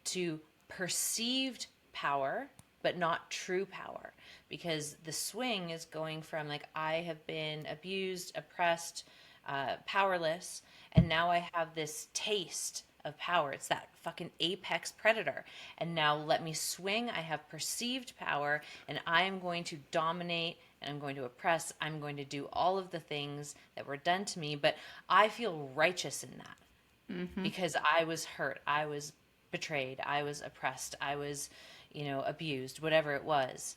to perceived power, but not true power. Because the swing is going from like, I have been abused, oppressed, powerless, and now I have this taste of power. It's that fucking apex predator. And now let me swing. I have perceived power, and I am going to dominate, and I'm going to oppress. I'm going to do all of the things that were done to me, but I feel righteous in that because I was hurt. I was betrayed. I was oppressed. I was, abused, whatever it was.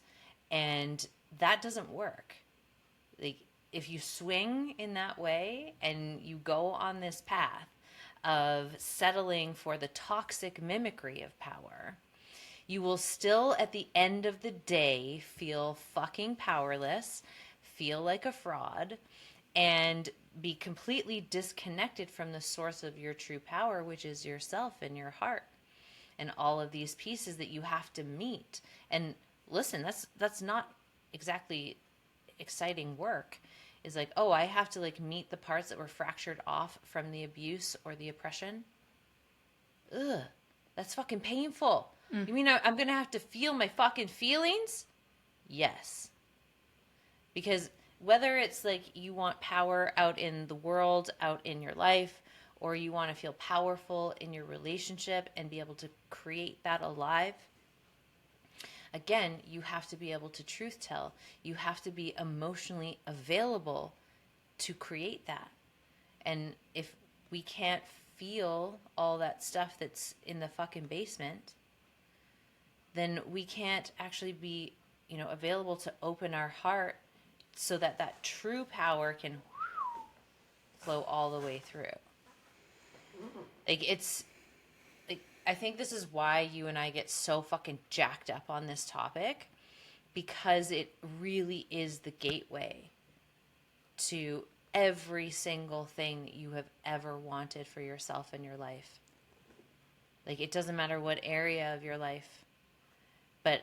And that doesn't work. Like, if you swing in that way and you go on this path of settling for the toxic mimicry of power, you will still at the end of the day feel fucking powerless, feel like a fraud, and be completely disconnected from the source of your true power, which is yourself and your heart and all of these pieces that you have to meet. And listen, that's not exactly exciting work. Is like, oh, I have to like meet the parts that were fractured off from the abuse or the oppression. Ugh, that's fucking painful. You mean I'm going to have to feel my fucking feelings? Yes. Because whether it's like you want power out in the world, out in your life, or you want to feel powerful in your relationship and be able to create that alive, again, you have to be able to truth tell. You have to be emotionally available to create that. And if we can't feel all that stuff that's in the fucking basement, then we can't actually be, available to open our heart so that that true power can flow all the way through. Like I think this is why you and I get so fucking jacked up on this topic, because it really is the gateway to every single thing that you have ever wanted for yourself in your life. Like, it doesn't matter what area of your life, but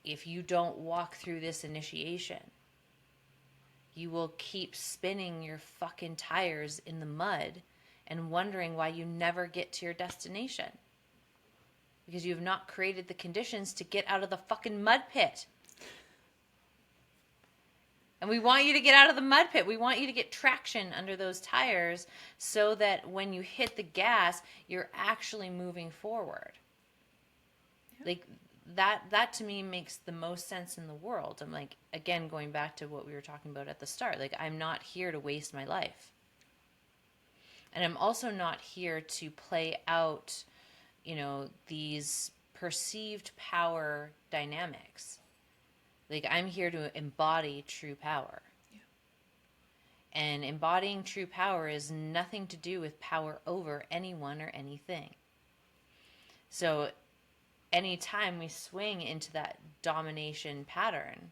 if you don't walk through this initiation, you will keep spinning your fucking tires in the mud and wondering why you never get to your destination. Because you have not created the conditions to get out of the fucking mud pit. And we want you to get out of the mud pit. We want you to get traction under those tires so that when you hit the gas, you're actually moving forward. Yeah. Like, that to me makes the most sense in the world. I'm like, again, going back to what we were talking about at the start, like, I'm not here to waste my life. And I'm also not here to play out, you know, these perceived power dynamics. Like, I'm here to embody true power. Yeah. And embodying true power is nothing to do with power over anyone or anything. So anytime we swing into that domination pattern,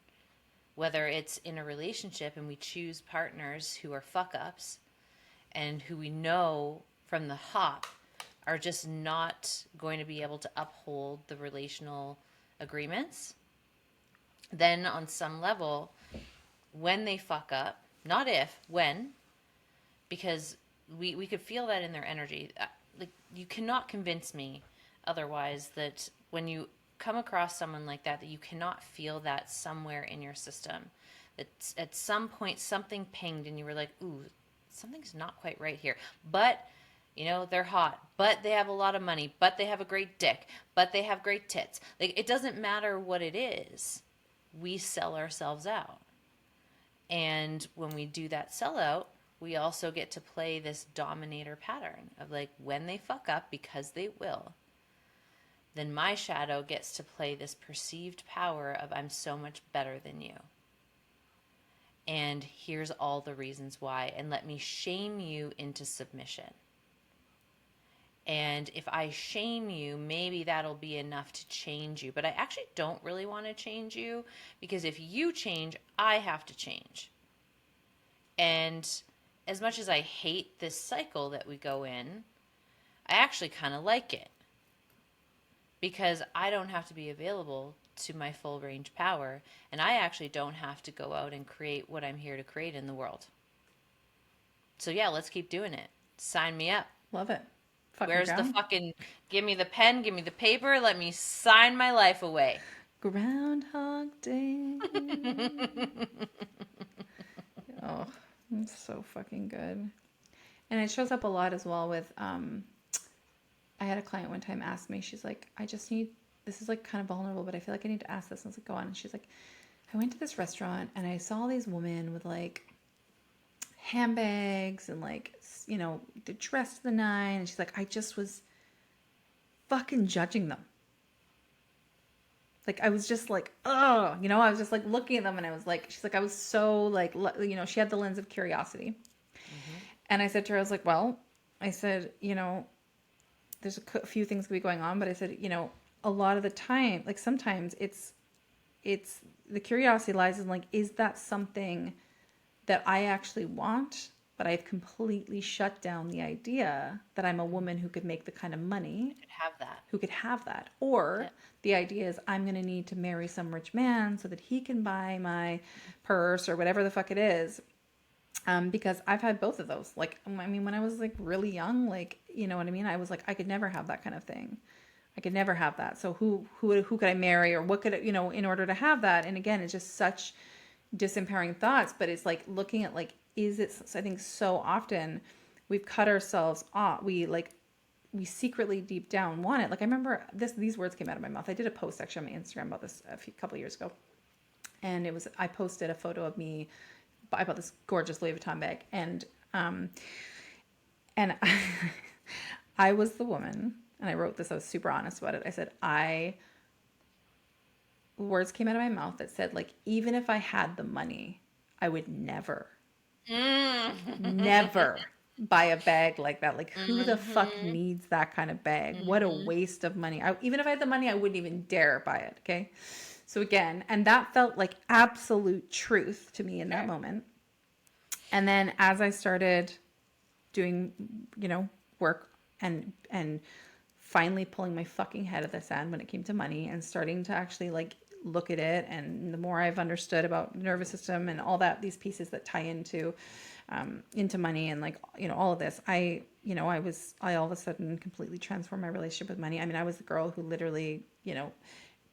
whether it's in a relationship and we choose partners who are fuck-ups and who we know from the hop are just not going to be able to uphold the relational agreements, then on some level, when they fuck up, not if, when, because we could feel that in their energy. Like, you cannot convince me otherwise that when you come across someone like that you cannot feel that somewhere in your system. That at some point something pinged and you were like, ooh, something's not quite right here. But, you know, they're hot, but they have a lot of money, but they have a great dick, but they have great tits. Like, it doesn't matter what it is. We sell ourselves out. And when we do that sellout, we also get to play this dominator pattern of, like, when they fuck up, because they will, then my shadow gets to play this perceived power of, I'm so much better than you. And here's all the reasons why. And let me shame you into submission. And if I shame you, maybe that'll be enough to change you. But I actually don't really want to change you, because if you change, I have to change. And as much as I hate this cycle that we go in, I actually kind of like it. Because I don't have to be available to my full range power. And I actually don't have to go out and create what I'm here to create in the world. So yeah, let's keep doing it. Sign me up. Love it. Where's the fucking, give me the pen, give me the paper, let me sign my life away. Groundhog Day. Oh, it's so fucking good. And it shows up a lot as well with, I had a client one time ask me, she's like, this is like kind of vulnerable, but I feel like I need to ask this. And I was like, go on. And she's like, I went to this restaurant and I saw these women with like handbags and like, you know, the dress to the nine. And she's like, I just was fucking judging them. Like, I was just like, oh, you know, I was just like looking at them and I was like, she's like, I was so like, you know, she had the lens of curiosity. Mm-hmm. And I said to her, I was like, well, I said, you know, there's a few things could be going on, but I said, you know, a lot of the time, like sometimes it's the curiosity lies in like, is that something that I actually want? But I've completely shut down the idea that I'm a woman who could make the kind of money who could have that. Or yeah. The idea is I'm going to need to marry some rich man so that he can buy my purse or whatever the fuck it is. Because I've had both of those. Like, I mean, when I was like really young, like, you know what I mean? I was like, I could never have that kind of thing. I could never have that. So who could I marry, or what could, you know, in order to have that? And again, it's just such disempowering thoughts, but it's like looking at like, is it, I think so often we've cut ourselves off. We secretly deep down want it. Like, I remember these words came out of my mouth. I did a post actually on my Instagram about this couple of years ago. And I posted a photo of me. I bought this gorgeous Louis Vuitton bag. And I was the woman, and I wrote this, I was super honest about it. I said, words came out of my mouth that said, like, even if I had the money, I would never buy a bag like that. Like, who the fuck needs that kind of bag? What a waste of money. Even if I had the money, I wouldn't even dare buy it. Okay. So again, and that felt like absolute truth to me in that moment. And then as I started doing, work and finally pulling my fucking head at the sand when it came to money and starting to actually like look at it, and the more I've understood about the nervous system and all that, these pieces that tie into money and like, all of this, I all of a sudden completely transformed my relationship with money. I mean, I was the girl who literally,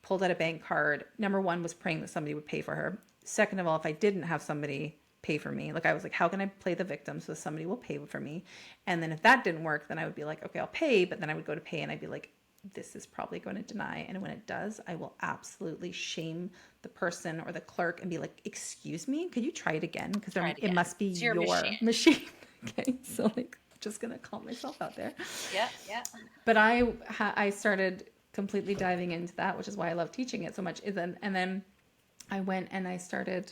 pulled out a bank card. Number one was praying that somebody would pay for her. Second of all, if I didn't have somebody pay for me, like I was like, how can I play the victim so somebody will pay for me? And then if that didn't work, then I would be like, okay, I'll pay. But then I would go to pay and I'd be like, this is probably going to deny. And when it does, I will absolutely shame the person or the clerk and be like, excuse me, could you try it again? Because it must be It's your machine. machine. Okay, so like, I'm just gonna call myself out there. Yeah, yeah. But I started completely diving into that, which is why I love teaching it so much. And then I went and I started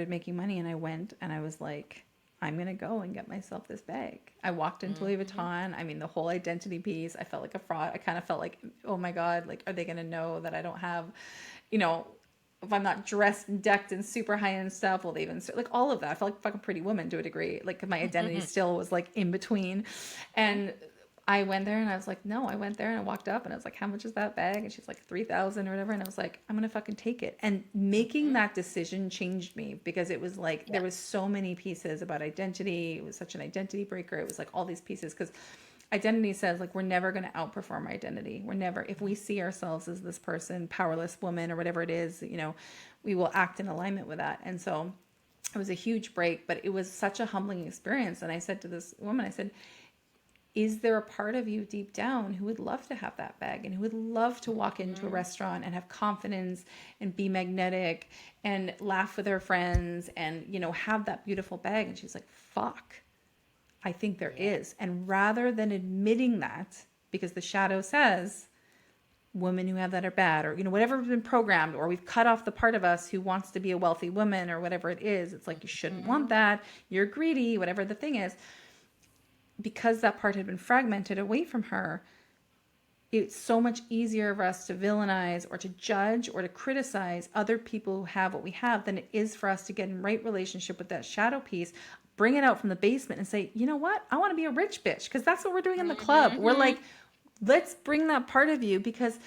making money, and I went and I was like, I'm going to go and get myself this bag. I walked into Louis Vuitton. I mean, the whole identity piece, I felt like a fraud. I kind of felt like, oh my God, like, are they going to know that I don't have, if I'm not dressed and decked and super high end stuff, will they even, like all of that. I felt like fucking Pretty Woman to a degree. Like my identity still was like in between. And I went there and I was like, no, I went there and I walked up and I was like, how much is that bag? And she's like, 3,000 or whatever. And I was like, I'm going to fucking take it. And making that decision changed me, because it was like, there was so many pieces about identity. It was such an identity breaker. It was like all these pieces, because identity says like, we're never going to outperform our identity. We're never, if we see ourselves as this person, powerless woman or whatever it is, we will act in alignment with that. And so it was a huge break, but it was such a humbling experience. And I said to this woman, I said, is there a part of you deep down who would love to have that bag and who would love to walk into a restaurant and have confidence and be magnetic and laugh with her friends and, have that beautiful bag? And she's like, fuck, I think there is. And rather than admitting that, because the shadow says women who have that are bad, or, whatever has been programmed, or we've cut off the part of us who wants to be a wealthy woman or whatever it is. It's like, you shouldn't want that. You're greedy, whatever the thing is. Because that part had been fragmented away from her, it's so much easier for us to villainize or to judge or to criticize other people who have what we have than it is for us to get in right relationship with that shadow piece, bring it out from the basement and say, you know what? I want to be a rich bitch, because that's what we're doing in the club. We're like, let's bring that part of you, because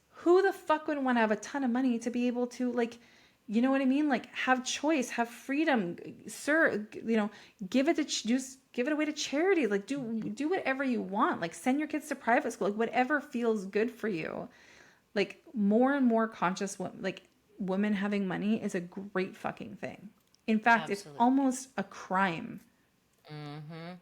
who the fuck would want to have a ton of money to be able to, like, you know what I mean? Like, have choice, have freedom, sir, give it away to charity. Like, do whatever you want. Like, send your kids to private school, like whatever feels good for you. Like, more and more conscious, like, women having money is a great fucking thing. In fact, It's almost a crime.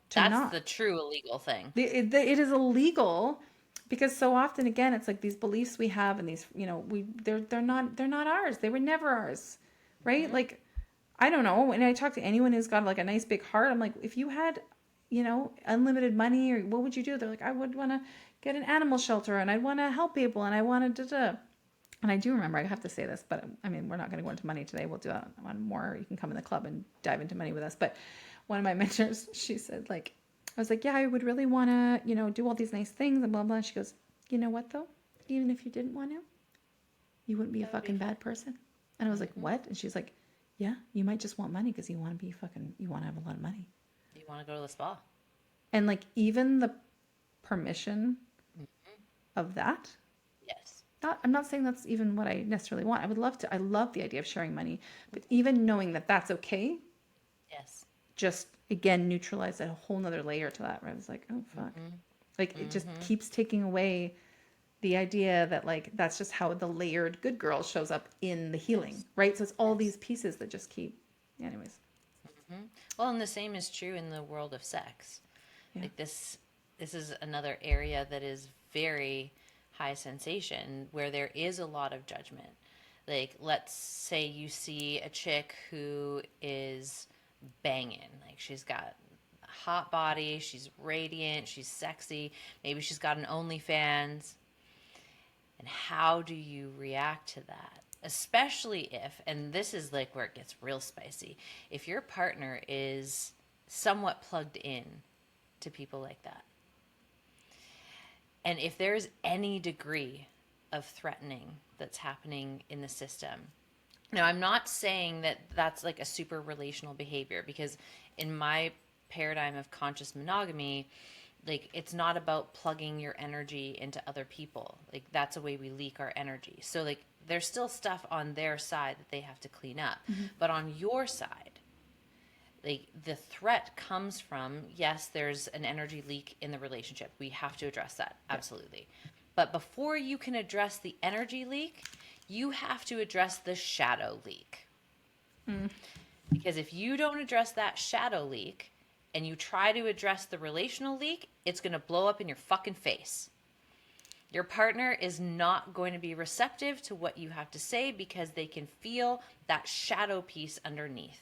That's the true illegal thing. It is illegal. Because so often, again, it's like these beliefs we have, and these, they're not ours. They were never ours, right? Like, I don't know. When I talk to anyone who's got like a nice big heart, I'm like, if you had, unlimited money, or what would you do? They're like, I would want to get an animal shelter, and I'd want to help people, and I wanted to. And I do remember, I have to say this, but I mean, we're not going to go into money today. We'll do one more. You can come in the club and dive into money with us. But one of my mentors, she said, like, I was like, yeah, I would really want to, do all these nice things and blah, blah. She goes, you know what, though? Even if you didn't want to, you wouldn't be a fucking bad person. And I was like, what? And she's like, yeah, you might just want money because you want to you want to have a lot of money. You want to go to the spa. And like, even the permission of that. Yes. I'm not saying that's even what I necessarily want. I love the idea of sharing money, but even knowing that that's okay. Yes. Just, again, neutralize a whole nother layer to that, where I was like, oh fuck. Like, it just keeps taking away the idea that, like, that's just how the layered good girl shows up in the healing, right? So it's all these pieces that just keep, anyways. Well, and the same is true in the world of sex. Like, this is another area that is very high sensation, where there is a lot of judgment. Like, let's say you see a chick who is banging, like, she's got a hot body, she's radiant, she's sexy, maybe she's got an OnlyFans. And how do you react to that? Especially if, and this is like where it gets real spicy, if your partner is somewhat plugged in to people like that. And if there's any degree of threatening that's happening in the system, Now, I'm not saying that that's like a super relational behavior, because in my paradigm of conscious monogamy, like it's not about plugging your energy into other people. Like that's a way we leak our energy. So like there's still stuff on their side that they have to clean up. But on your side, like the threat comes from, yes, there's an energy leak in the relationship. We have to address that. Absolutely. But before you can address the energy leak, you have to address the shadow leak. Because if you don't address that shadow leak and you try to address the relational leak, it's going to blow up in your fucking face. Your partner is not going to be receptive to what you have to say because they can feel that shadow piece underneath.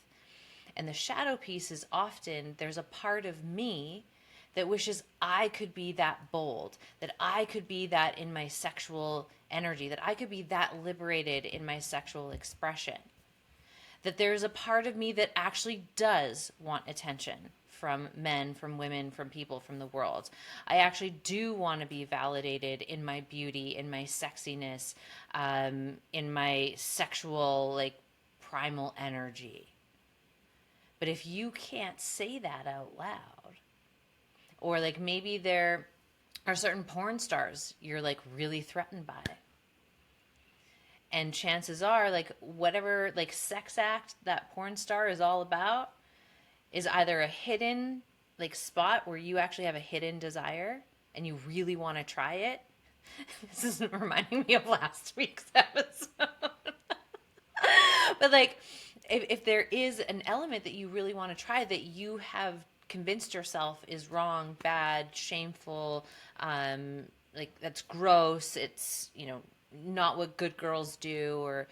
And the shadow piece is often, there's a part of me that wishes I could be that bold, that I could be that in my sexual energy, that I could be that liberated in my sexual expression. That there's a part of me that actually does want attention from men, from women, from people, from the world. I actually do want to be validated in my beauty, in my sexiness, in my sexual, like, primal energy. But if you can't say that out loud, or like maybe there are certain porn stars you're like really threatened by, and chances are like whatever like sex act that porn star is all about is either a hidden like spot where you actually have a hidden desire and you really want to try it. This is reminding me of last week's episode. But like if there is an element that you really want to try that you have convinced yourself is wrong, bad, shameful, like that's gross, it's, you know, not what good girls do, or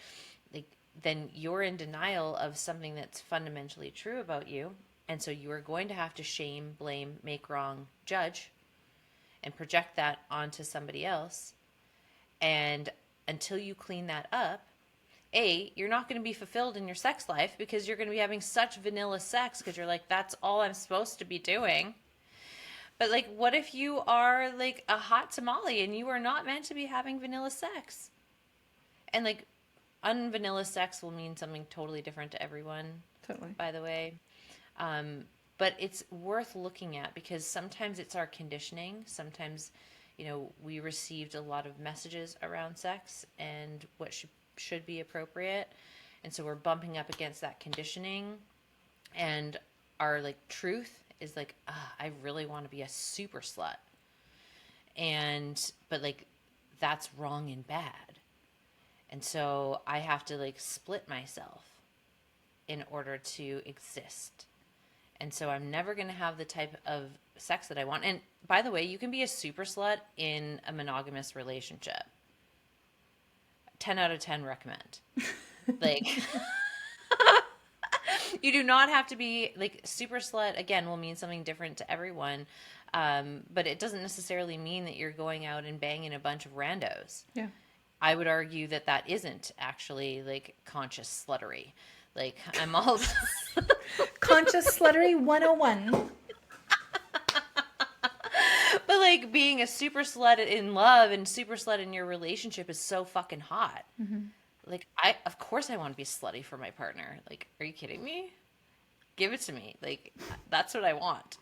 like, then you're in denial of something that's fundamentally true about you. And so you are going to have to shame, blame, make wrong, judge, and project that onto somebody else. And until you clean that up, you're not going to be fulfilled in your sex life because you're going to be having such vanilla sex because you're like, that's all I'm supposed to be doing. But like, what if you are like a hot tamale and you are not meant to be having vanilla sex? And like, unvanilla sex will mean something totally different to everyone. Totally. By the way. But it's worth looking at because sometimes it's our conditioning. Sometimes, you know, we received a lot of messages around sex and what should be appropriate. And so we're bumping up against that conditioning. And our like truth is like, I really want to be a super slut. But like, that's wrong and bad. And so I have to like split myself in order to exist. And so I'm never going to have the type of sex that I want. And by the way, you can be a super slut in a monogamous relationship. 10 out of 10 recommend. Like, you do not have to be like super slut. Again, will mean something different to everyone. But it doesn't necessarily mean that you're going out and banging a bunch of randos. Yeah. I would argue that that isn't actually like conscious sluttery. Like, I'm all Conscious Sluttery 101. But like being a super slut in love and super slut in your relationship is so fucking hot. Mm-hmm. Like, of course I want to be slutty for my partner. Like, are you kidding me? Give it to me. Like, that's what I want.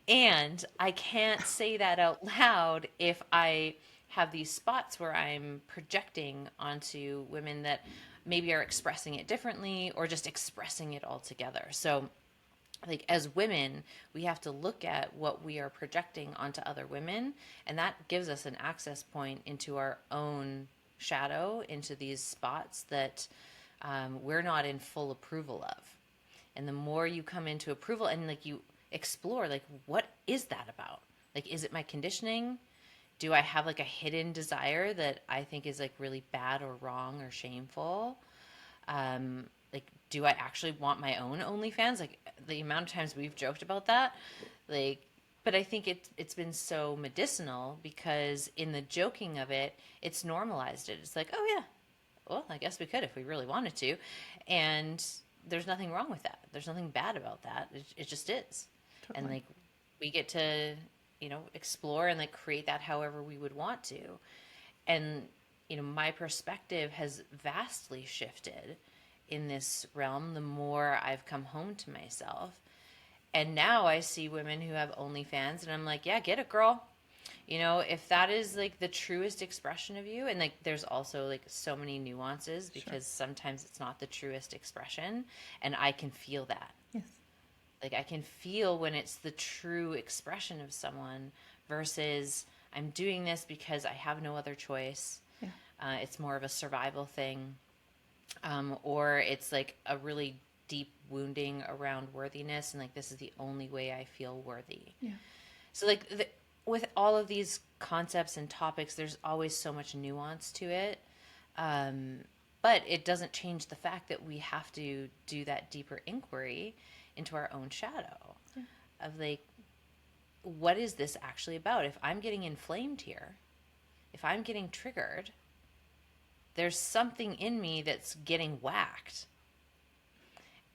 And I can't say that out loud if I have these spots where I'm projecting onto women that maybe are expressing it differently or just expressing it altogether. So like as women, we have to look at what we are projecting onto other women, and that gives us an access point into our own shadow, into these spots that we're not in full approval of. And the more you come into approval and like you explore, like, what is that about? Like, is it my conditioning? Do I have like a hidden desire that I think is like really bad or wrong or shameful? Like, do I actually want my own OnlyFans? Like, the amount of times we've joked about that, like, but I think it's been so medicinal because in the joking of it, it's normalized it. It's like, oh yeah, well, I guess we could if we really wanted to. And there's nothing wrong with that. There's nothing bad about that. It just is. Totally. And like, we get to, you know, explore and like create that however we would want to. And my perspective has vastly shifted in this realm the more I've come home to myself. And now I see women who have OnlyFans, and I'm like, yeah, get it, girl. If that is like the truest expression of you, and like there's also like so many nuances because sometimes it's not the truest expression, and I can feel that. Yes. Like I can feel when it's the true expression of someone versus I'm doing this because I have no other choice. Yeah. It's more of a survival thing. Or it's like a really deep wounding around worthiness, and like this is the only way I feel worthy. Yeah. So like with all of these concepts and topics, there's always so much nuance to it, but it doesn't change the fact that we have to do that deeper inquiry into our own shadow of like, what is this actually about? If I'm getting inflamed here, if I'm getting triggered, there's something in me that's getting whacked.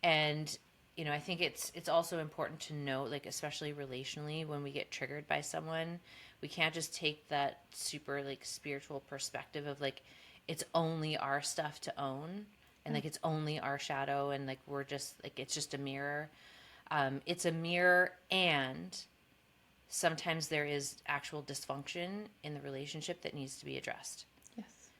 And I think it's also important to note, like especially relationally, when we get triggered by someone, we can't just take that super like spiritual perspective of like it's only our stuff to own, and like it's only our shadow, and like we're just like it's just a mirror. It's a mirror, and sometimes there is actual dysfunction in the relationship that needs to be addressed. Yes.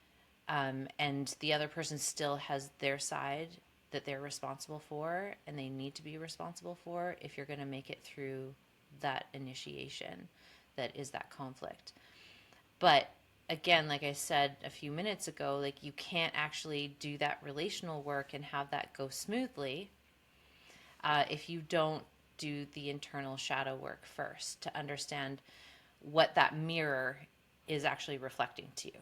And the other person still has their side that they're responsible for, and they need to be responsible for if you're going to make it through that initiation that is that conflict. But again, like I said a few minutes ago, like you can't actually do that relational work and have that go smoothly if you don't do the internal shadow work first to understand what that mirror is actually reflecting to you.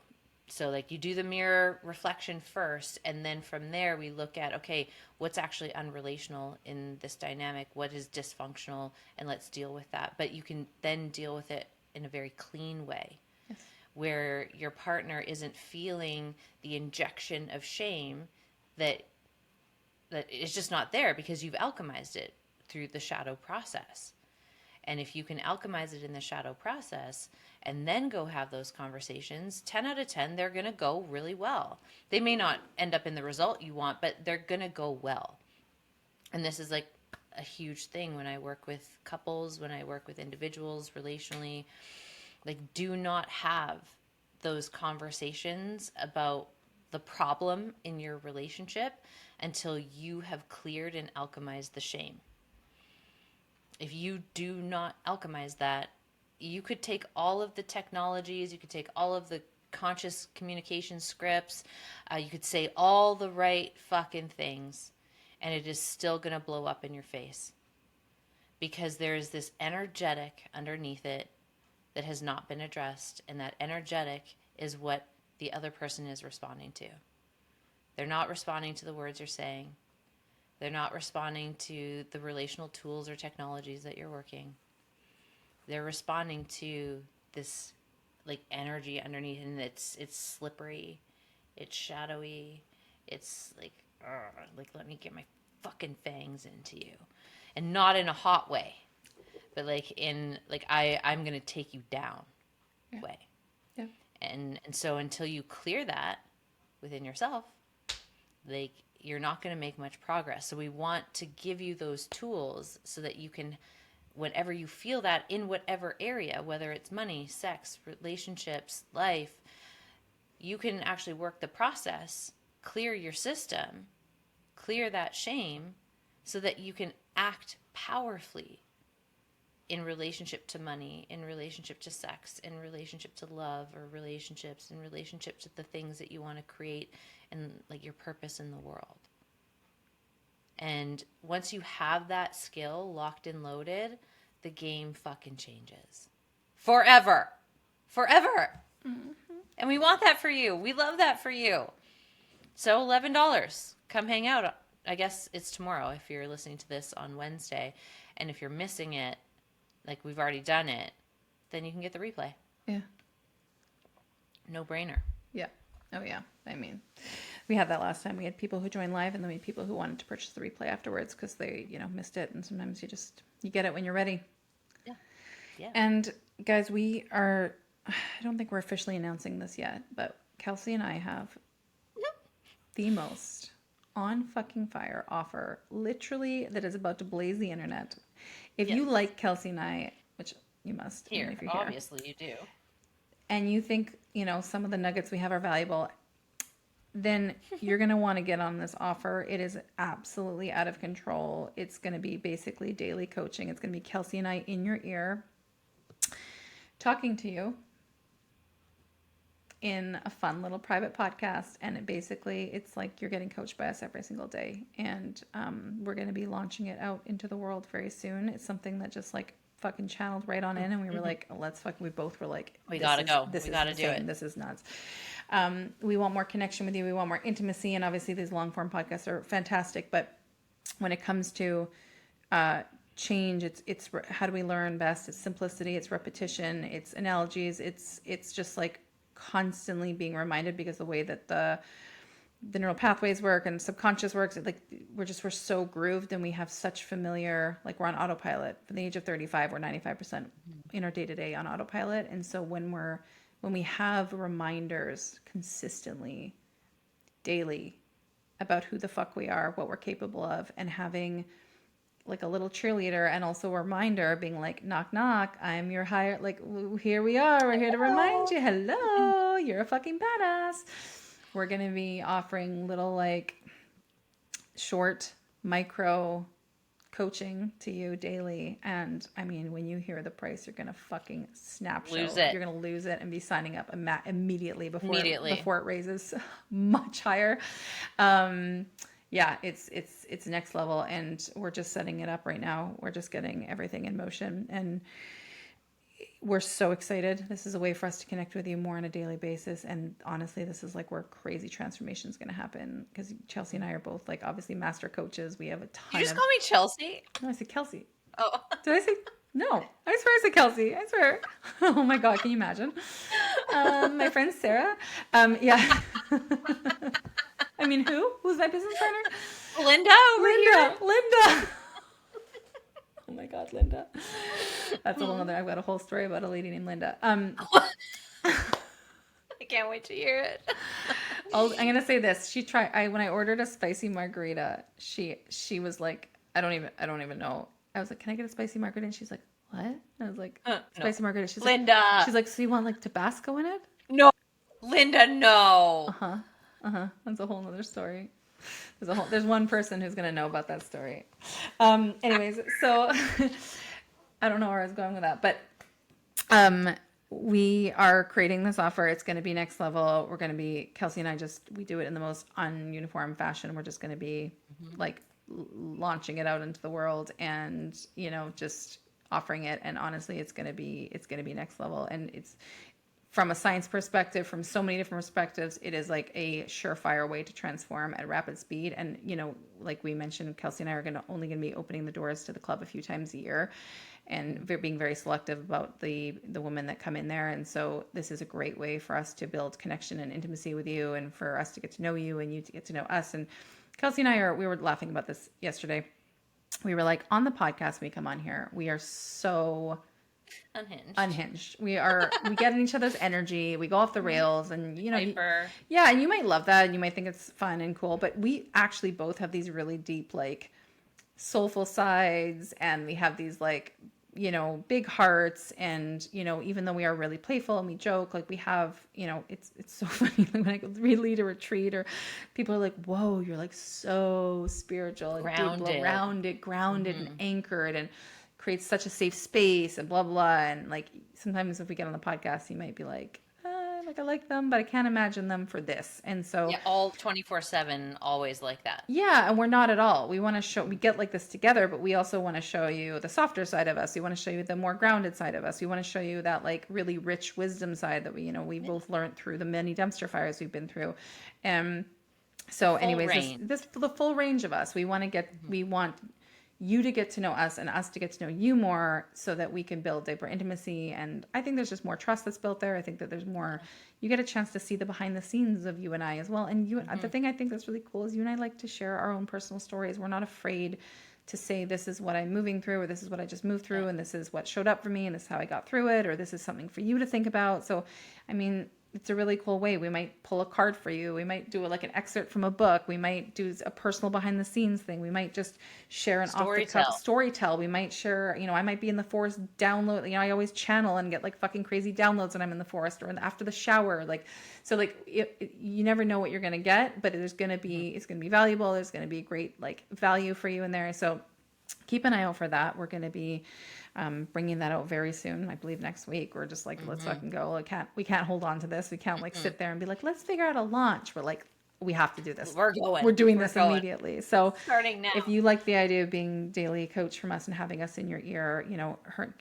So like you do the mirror reflection first, and then from there we look at, okay, what's actually unrelational in this dynamic? What is dysfunctional? And let's deal with that. But you can then deal with it in a very clean way, where your partner isn't feeling the injection of shame that is just not there because you've alchemized it through the shadow process. And if you can alchemize it in the shadow process and then go have those conversations, 10 out of 10, they're going to go really well. They may not end up in the result you want, but they're going to go well. And this is like a huge thing when I work with couples, when I work with individuals relationally. Like, do not have those conversations about the problem in your relationship until you have cleared and alchemized the shame. If you do not alchemize that, you could take all of the technologies, you could take all of the conscious communication scripts, you could say all the right fucking things, and it is still going to blow up in your face. Because there is this energetic underneath it that has not been addressed, and that energetic is what the other person is responding to. They're not responding to the words you're saying. They're not responding to the relational tools or technologies that you're working. They're responding to this like energy underneath, and it's slippery, it's shadowy, it's like let me get my fucking fangs into you, and not in a hot way, but like in like I'm gonna take you down way. Yeah. And so until you clear that within yourself, like you're not going to make much progress. So we want to give you those tools so that you can, whenever you feel that in whatever area, whether it's money, sex, relationships, life, you can actually work the process, clear your system, clear that shame so that you can act powerfully in relationship to money, in relationship to sex, in relationship to love or relationships, in relationship to the things that you want to create and like your purpose in the world. And once you have that skill locked and loaded, the game fucking changes. Forever. Forever. Mm-hmm. And we want that for you. We love that for you. So $11. Come hang out. I guess it's tomorrow if you're listening to this on Wednesday. And if you're missing it, like we've already done it, then you can get the replay. Yeah. No brainer. Yeah. Oh, yeah. I mean, we had that last time. We had people who joined live, and then we had people who wanted to purchase the replay afterwards because they, missed it. And sometimes you get it when you're ready. Yeah. Yeah. And guys, I don't think we're officially announcing this yet, but Kelsey and I have the most on fucking fire offer, literally, that is about to blaze the internet. If you like Kelsey and I, which you must, Here, if you're here, obviously you do. and you think, some of the nuggets we have are valuable, then you're going to want to get on this offer. It is absolutely out of control. It's going to be basically daily coaching. It's going to be Kelsey and I in your ear, talking to you in a fun little private podcast. And it's like you're getting coached by us every single day. And we're going to be launching it out into the world very soon. It's something that just like fucking channeled right on in, and we were like, we both were like, we gotta go. This we is gotta insane. do it. This is nuts. We want more connection with you. We want more intimacy, and obviously these long form podcasts are fantastic. But when it comes to change, it's how do we learn best? It's simplicity. It's repetition. It's analogies. It's just like constantly being reminded, because the way that the neural pathways work and subconscious works, we're so grooved, and we have such familiar, like we're on autopilot. From the age of 35, we're 95% in our day-to-day on autopilot. And so when we have reminders consistently, daily, about who the fuck we are, what we're capable of, and having like a little cheerleader and also a reminder being like, knock, knock, I'm your higher, like, here we are. We're here to remind you. Hello, you're a fucking badass. We're going to be offering little like short micro coaching to you daily. And I mean, when you hear the price, you're going to fucking Lose it. You're going to lose it and be signing up immediately before it raises much higher. Yeah, it's next level, and we're just setting it up right now. We're just getting everything in motion, and we're so excited. This is a way for us to connect with you more on a daily basis. And honestly, this is like where crazy transformation is going to happen, because Chelsea and I are both like obviously master coaches. We have a ton. You just call me Chelsea? No, I said Kelsey. Oh. Did I say? No, I swear I said Kelsey. I swear. Oh my God, can you imagine? My friend Sarah. Yeah. I mean, who's my business partner? Linda over here. Linda. Oh my God, Linda. That's a whole other. I've got a whole story about a lady named Linda. I can't wait to hear it. I'm gonna say this. When I ordered a spicy margarita, she was like, I don't even know. I was like, can I get a spicy margarita? And she's like, what? And I was like, spicy margarita. She's Linda. Like, she's like, so you want like Tabasco in it? No, Linda, no. That's a whole other story. There's one person who's gonna know about that story. Anyways, so I don't know where I was going with that, but we are creating this offer. It's going to be next level. We're going to be, Kelsey and I we do it in the most ununiform fashion. We're just going to be like launching it out into the world, and just offering it. And honestly, it's going to be next level. And it's, from a science perspective, from so many different perspectives, it is like a surefire way to transform at rapid speed. And, like we mentioned, Kelsey and I are only going to be opening the doors to the club a few times a year, and we're being very selective about the women that come in there. And so this is a great way for us to build connection and intimacy with you, and for us to get to know you and you to get to know us. And Kelsey and I we were laughing about this yesterday. We were like, on the podcast, when we come on here, we are so unhinged. We get in each other's energy. We go off the rails, and yeah, and you might love that, and you might think it's fun and cool, but we actually both have these really deep, like, soulful sides, and we have these like, big hearts, and even though we are really playful and we joke, like we have, it's so funny when I lead a retreat, or people are like, whoa, you're like so spiritual and grounded and anchored, and creates such a safe space, and blah blah. And like, sometimes if we get on the podcast, you might be like, I like them, but I can't imagine them for this. And so all 24/7, always like that. Yeah, and we're not at all. We want to we get like this together, but we also want to show you the softer side of us. We want to show you the more grounded side of us. We want to show you that like really rich wisdom side that we both learned through the many dumpster fires we've been through. So anyways, the full range of us. We want you to get to know us, and us to get to know you more, so that we can build deeper intimacy. And I think there's just more trust that's built there. I think that there's more, you get a chance to see the behind the scenes of you and I as well. And the thing I think that's really cool is you and I like to share our own personal stories. We're not afraid to say, this is what I'm moving through, or this is what I just moved through, and this is what showed up for me, and this is how I got through it, or this is something for you to think about. So, I mean, it's a really cool way. We might pull a card for you. We might do like an excerpt from a book. We might do a personal behind the scenes thing. We might just share an off the cuff story tell. We might share, I might be in the forest download. I always channel and get like fucking crazy downloads when I'm in the forest or after the shower. Like, so like you never know what you're going to get, but it's going to be valuable. There's going to be great like value for you in there. So keep an eye out for that. We're going to be bringing that out very soon. I believe next week. We're just like, let's fucking go. We can't hold on to this. We can't like sit there and be like, let's figure out a launch. We're like, we have to do this. We're going. We're doing this immediately. So starting now. If you like the idea of being daily coach from us and having us in your ear,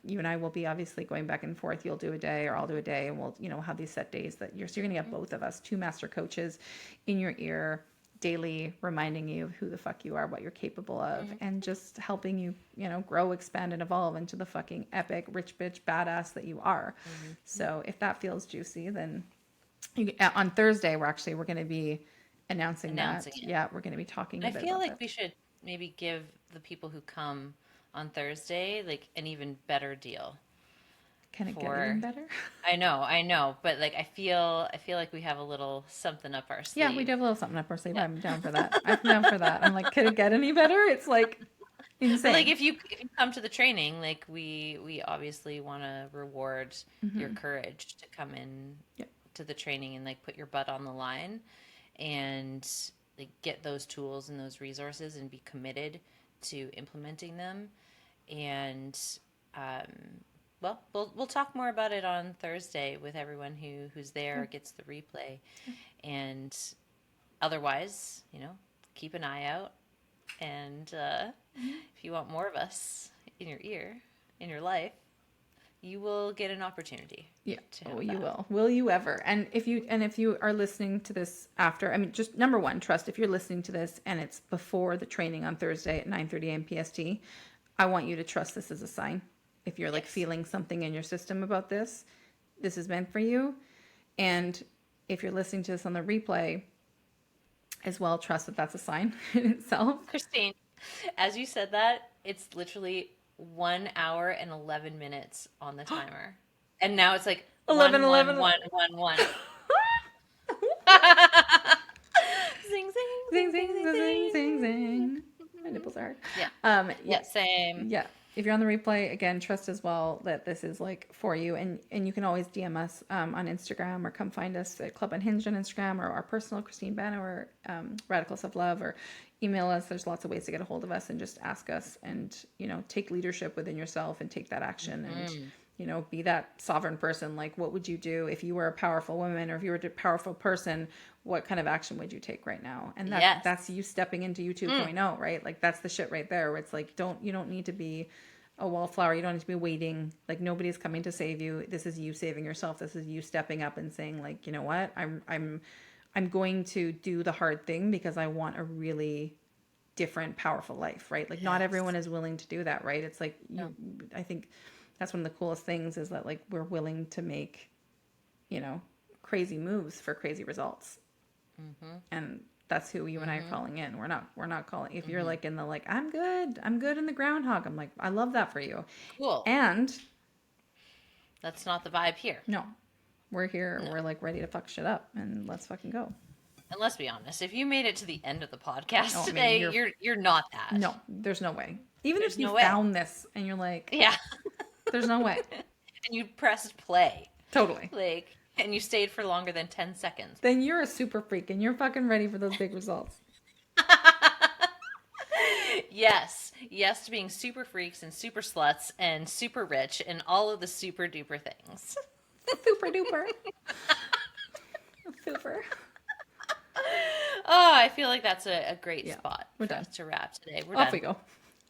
you and I will be obviously going back and forth. You'll do a day or I'll do a day, and we'll have these set days that you're going to get both of us, two master coaches in your ear daily, reminding you of who the fuck you are, what you're capable of, and just helping you, grow, expand, and evolve into the fucking epic, rich bitch, badass that you are. So if that feels juicy, then on Thursday, we're going to be announcing that. It. Yeah, we're going to be talking I feel like we should maybe give the people who come on Thursday like an even better deal. Can it get even better? I know, but like I feel like we have a little something up our sleeve. Yeah, we do have a little something up our sleeve. Yeah. I'm down for that. I'm down for that. I'm like, can it get any better? It's like insane. But like if you come to the training, like we obviously want to reward your courage to come in to the training and like put your butt on the line and like get those tools and those resources and be committed to implementing them. And well, we'll talk more about it on Thursday with everyone who's there, gets the replay. And otherwise, keep an eye out. And if you want more of us in your ear, in your life, you will get an opportunity. Yeah. You will. Will you ever? And if you are listening to this after, just number one, trust if you're listening to this and it's before the training on Thursday at 9:30 a.m. PST, I want you to trust this as a sign. If you're like feeling something in your system about this is meant for you. And if you're listening to this on the replay as well, trust that that's a sign in itself. Christine, as you said that, it's literally 1 hour and 11 minutes on the timer. And now it's like 11, 11, 1, 1, 1. Zing, zing, zing, zing, zing, zing, zing, zing. My nipples are. Yeah. Same. Yeah. If you're on the replay, again, trust as well that this is like for you. And you can always DM us on Instagram or come find us at Club Unhinged on Instagram or our personal Christine Bana or Radical Self Love, or email us. There's lots of ways to get a hold of us and just ask us and, take leadership within yourself and take that action and, be that sovereign person. Like, what would you do if you were a powerful woman or if you were a powerful person? What kind of action would you take right now? And that's you stepping into you 2.0, right? Like that's the shit right there where it's like, you don't need to be a wallflower. You don't need to be waiting. Like nobody's coming to save you. This is you saving yourself. This is you stepping up and saying like, you know what? I'm going to do the hard thing because I want a really different, powerful life, right? Like not everyone is willing to do that, right? It's like, I think that's one of the coolest things is that like we're willing to make, crazy moves for crazy results. And that's who you and I are calling in. We're not calling. If you're like in the like, I'm good in the groundhog. I'm like, I love that for you. Cool. And that's not the vibe here. No, we're here. No. We're like ready to fuck shit up and let's fucking go. And let's be honest, if you made it to the end of the podcast today, you're not that. No, there's no way. Even if you found this and you're like, there's no way. And you pressed play. Totally. Like, and you stayed for longer than 10 seconds. Then you're a super freak and you're fucking ready for those big results. Yes to being super freaks and super sluts and super rich and all of the super duper things. Super duper. Super. Oh, I feel like that's a great spot for us to wrap today. Off we go.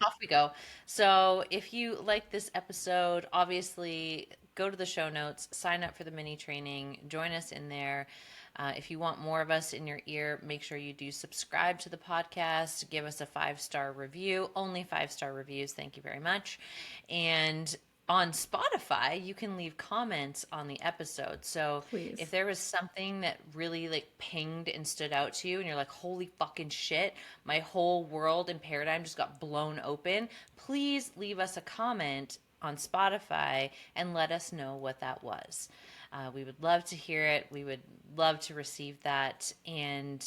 Off we go. So if you like this episode, obviously go to the show notes, sign up for the mini training, join us in there. If you want more of us in your ear, make sure you do subscribe to the podcast, give us a 5-star review, only 5-star reviews. Thank you very much. And on Spotify, you can leave comments on the episode. So please, if there was something that really like pinged and stood out to you and you're like, holy fucking shit, my whole world and paradigm just got blown open, please leave us a comment on Spotify and let us know what that was. We would love to hear it. We would love to receive that. And,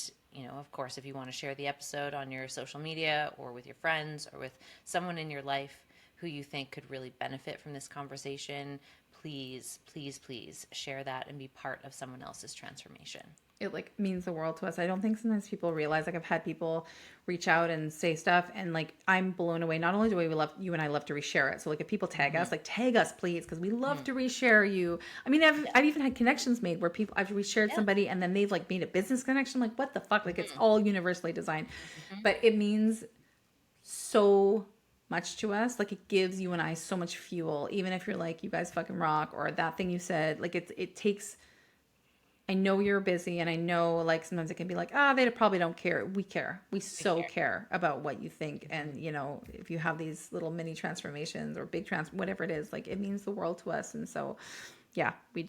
of course, if you want to share the episode on your social media or with your friends or with someone in your life who you think could really benefit from this conversation, please, please, please share that and be part of someone else's transformation. It means the world to us. I don't think sometimes people realize, I've had people reach out and say stuff, and I'm blown away. Not only do you and I love to reshare it. So if people tag us, tag us please, because we love to reshare you. I mean, I've even had connections made where I've reshared somebody and then they've made a business connection. What the fuck? It's all universally designed, but it means so much to us. It gives you and I so much fuel, even if you're you guys fucking rock, or that thing you said. It takes. I know you're busy, and I know sometimes it can be they probably don't care. We care. We care about what you think. And, if you have these little mini transformations or big whatever it is, it means the world to us. And so, yeah, we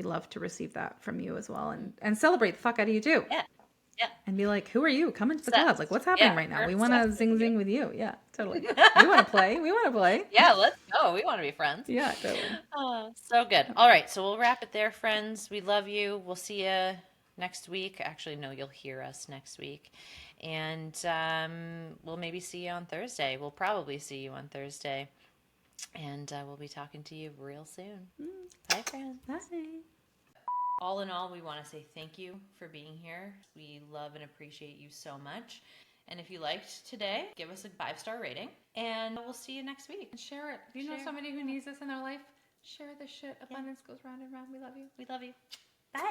love to receive that from you as well, and celebrate the fuck out of you too. Yeah. Yeah. And be who are you? Come into the club. What's happening right now? We want to zing with you. Yeah, totally. We want to play. Yeah, let's go. We want to be friends. Yeah, totally. So good. All right, so we'll wrap it there, friends. We love you. We'll see you next week. Actually, no, you'll hear us next week. And we'll maybe see you on Thursday. We'll probably see you on Thursday. And we'll be talking to you real soon. Bye, friends. Bye. All in all, we want to say thank you for being here. We love and appreciate you so much. And if you liked today, give us a 5-star rating. And we'll see you next week. And share it. If you know somebody who needs this in their life, share this shit. Abundance goes round and round. We love you. We love you. Bye.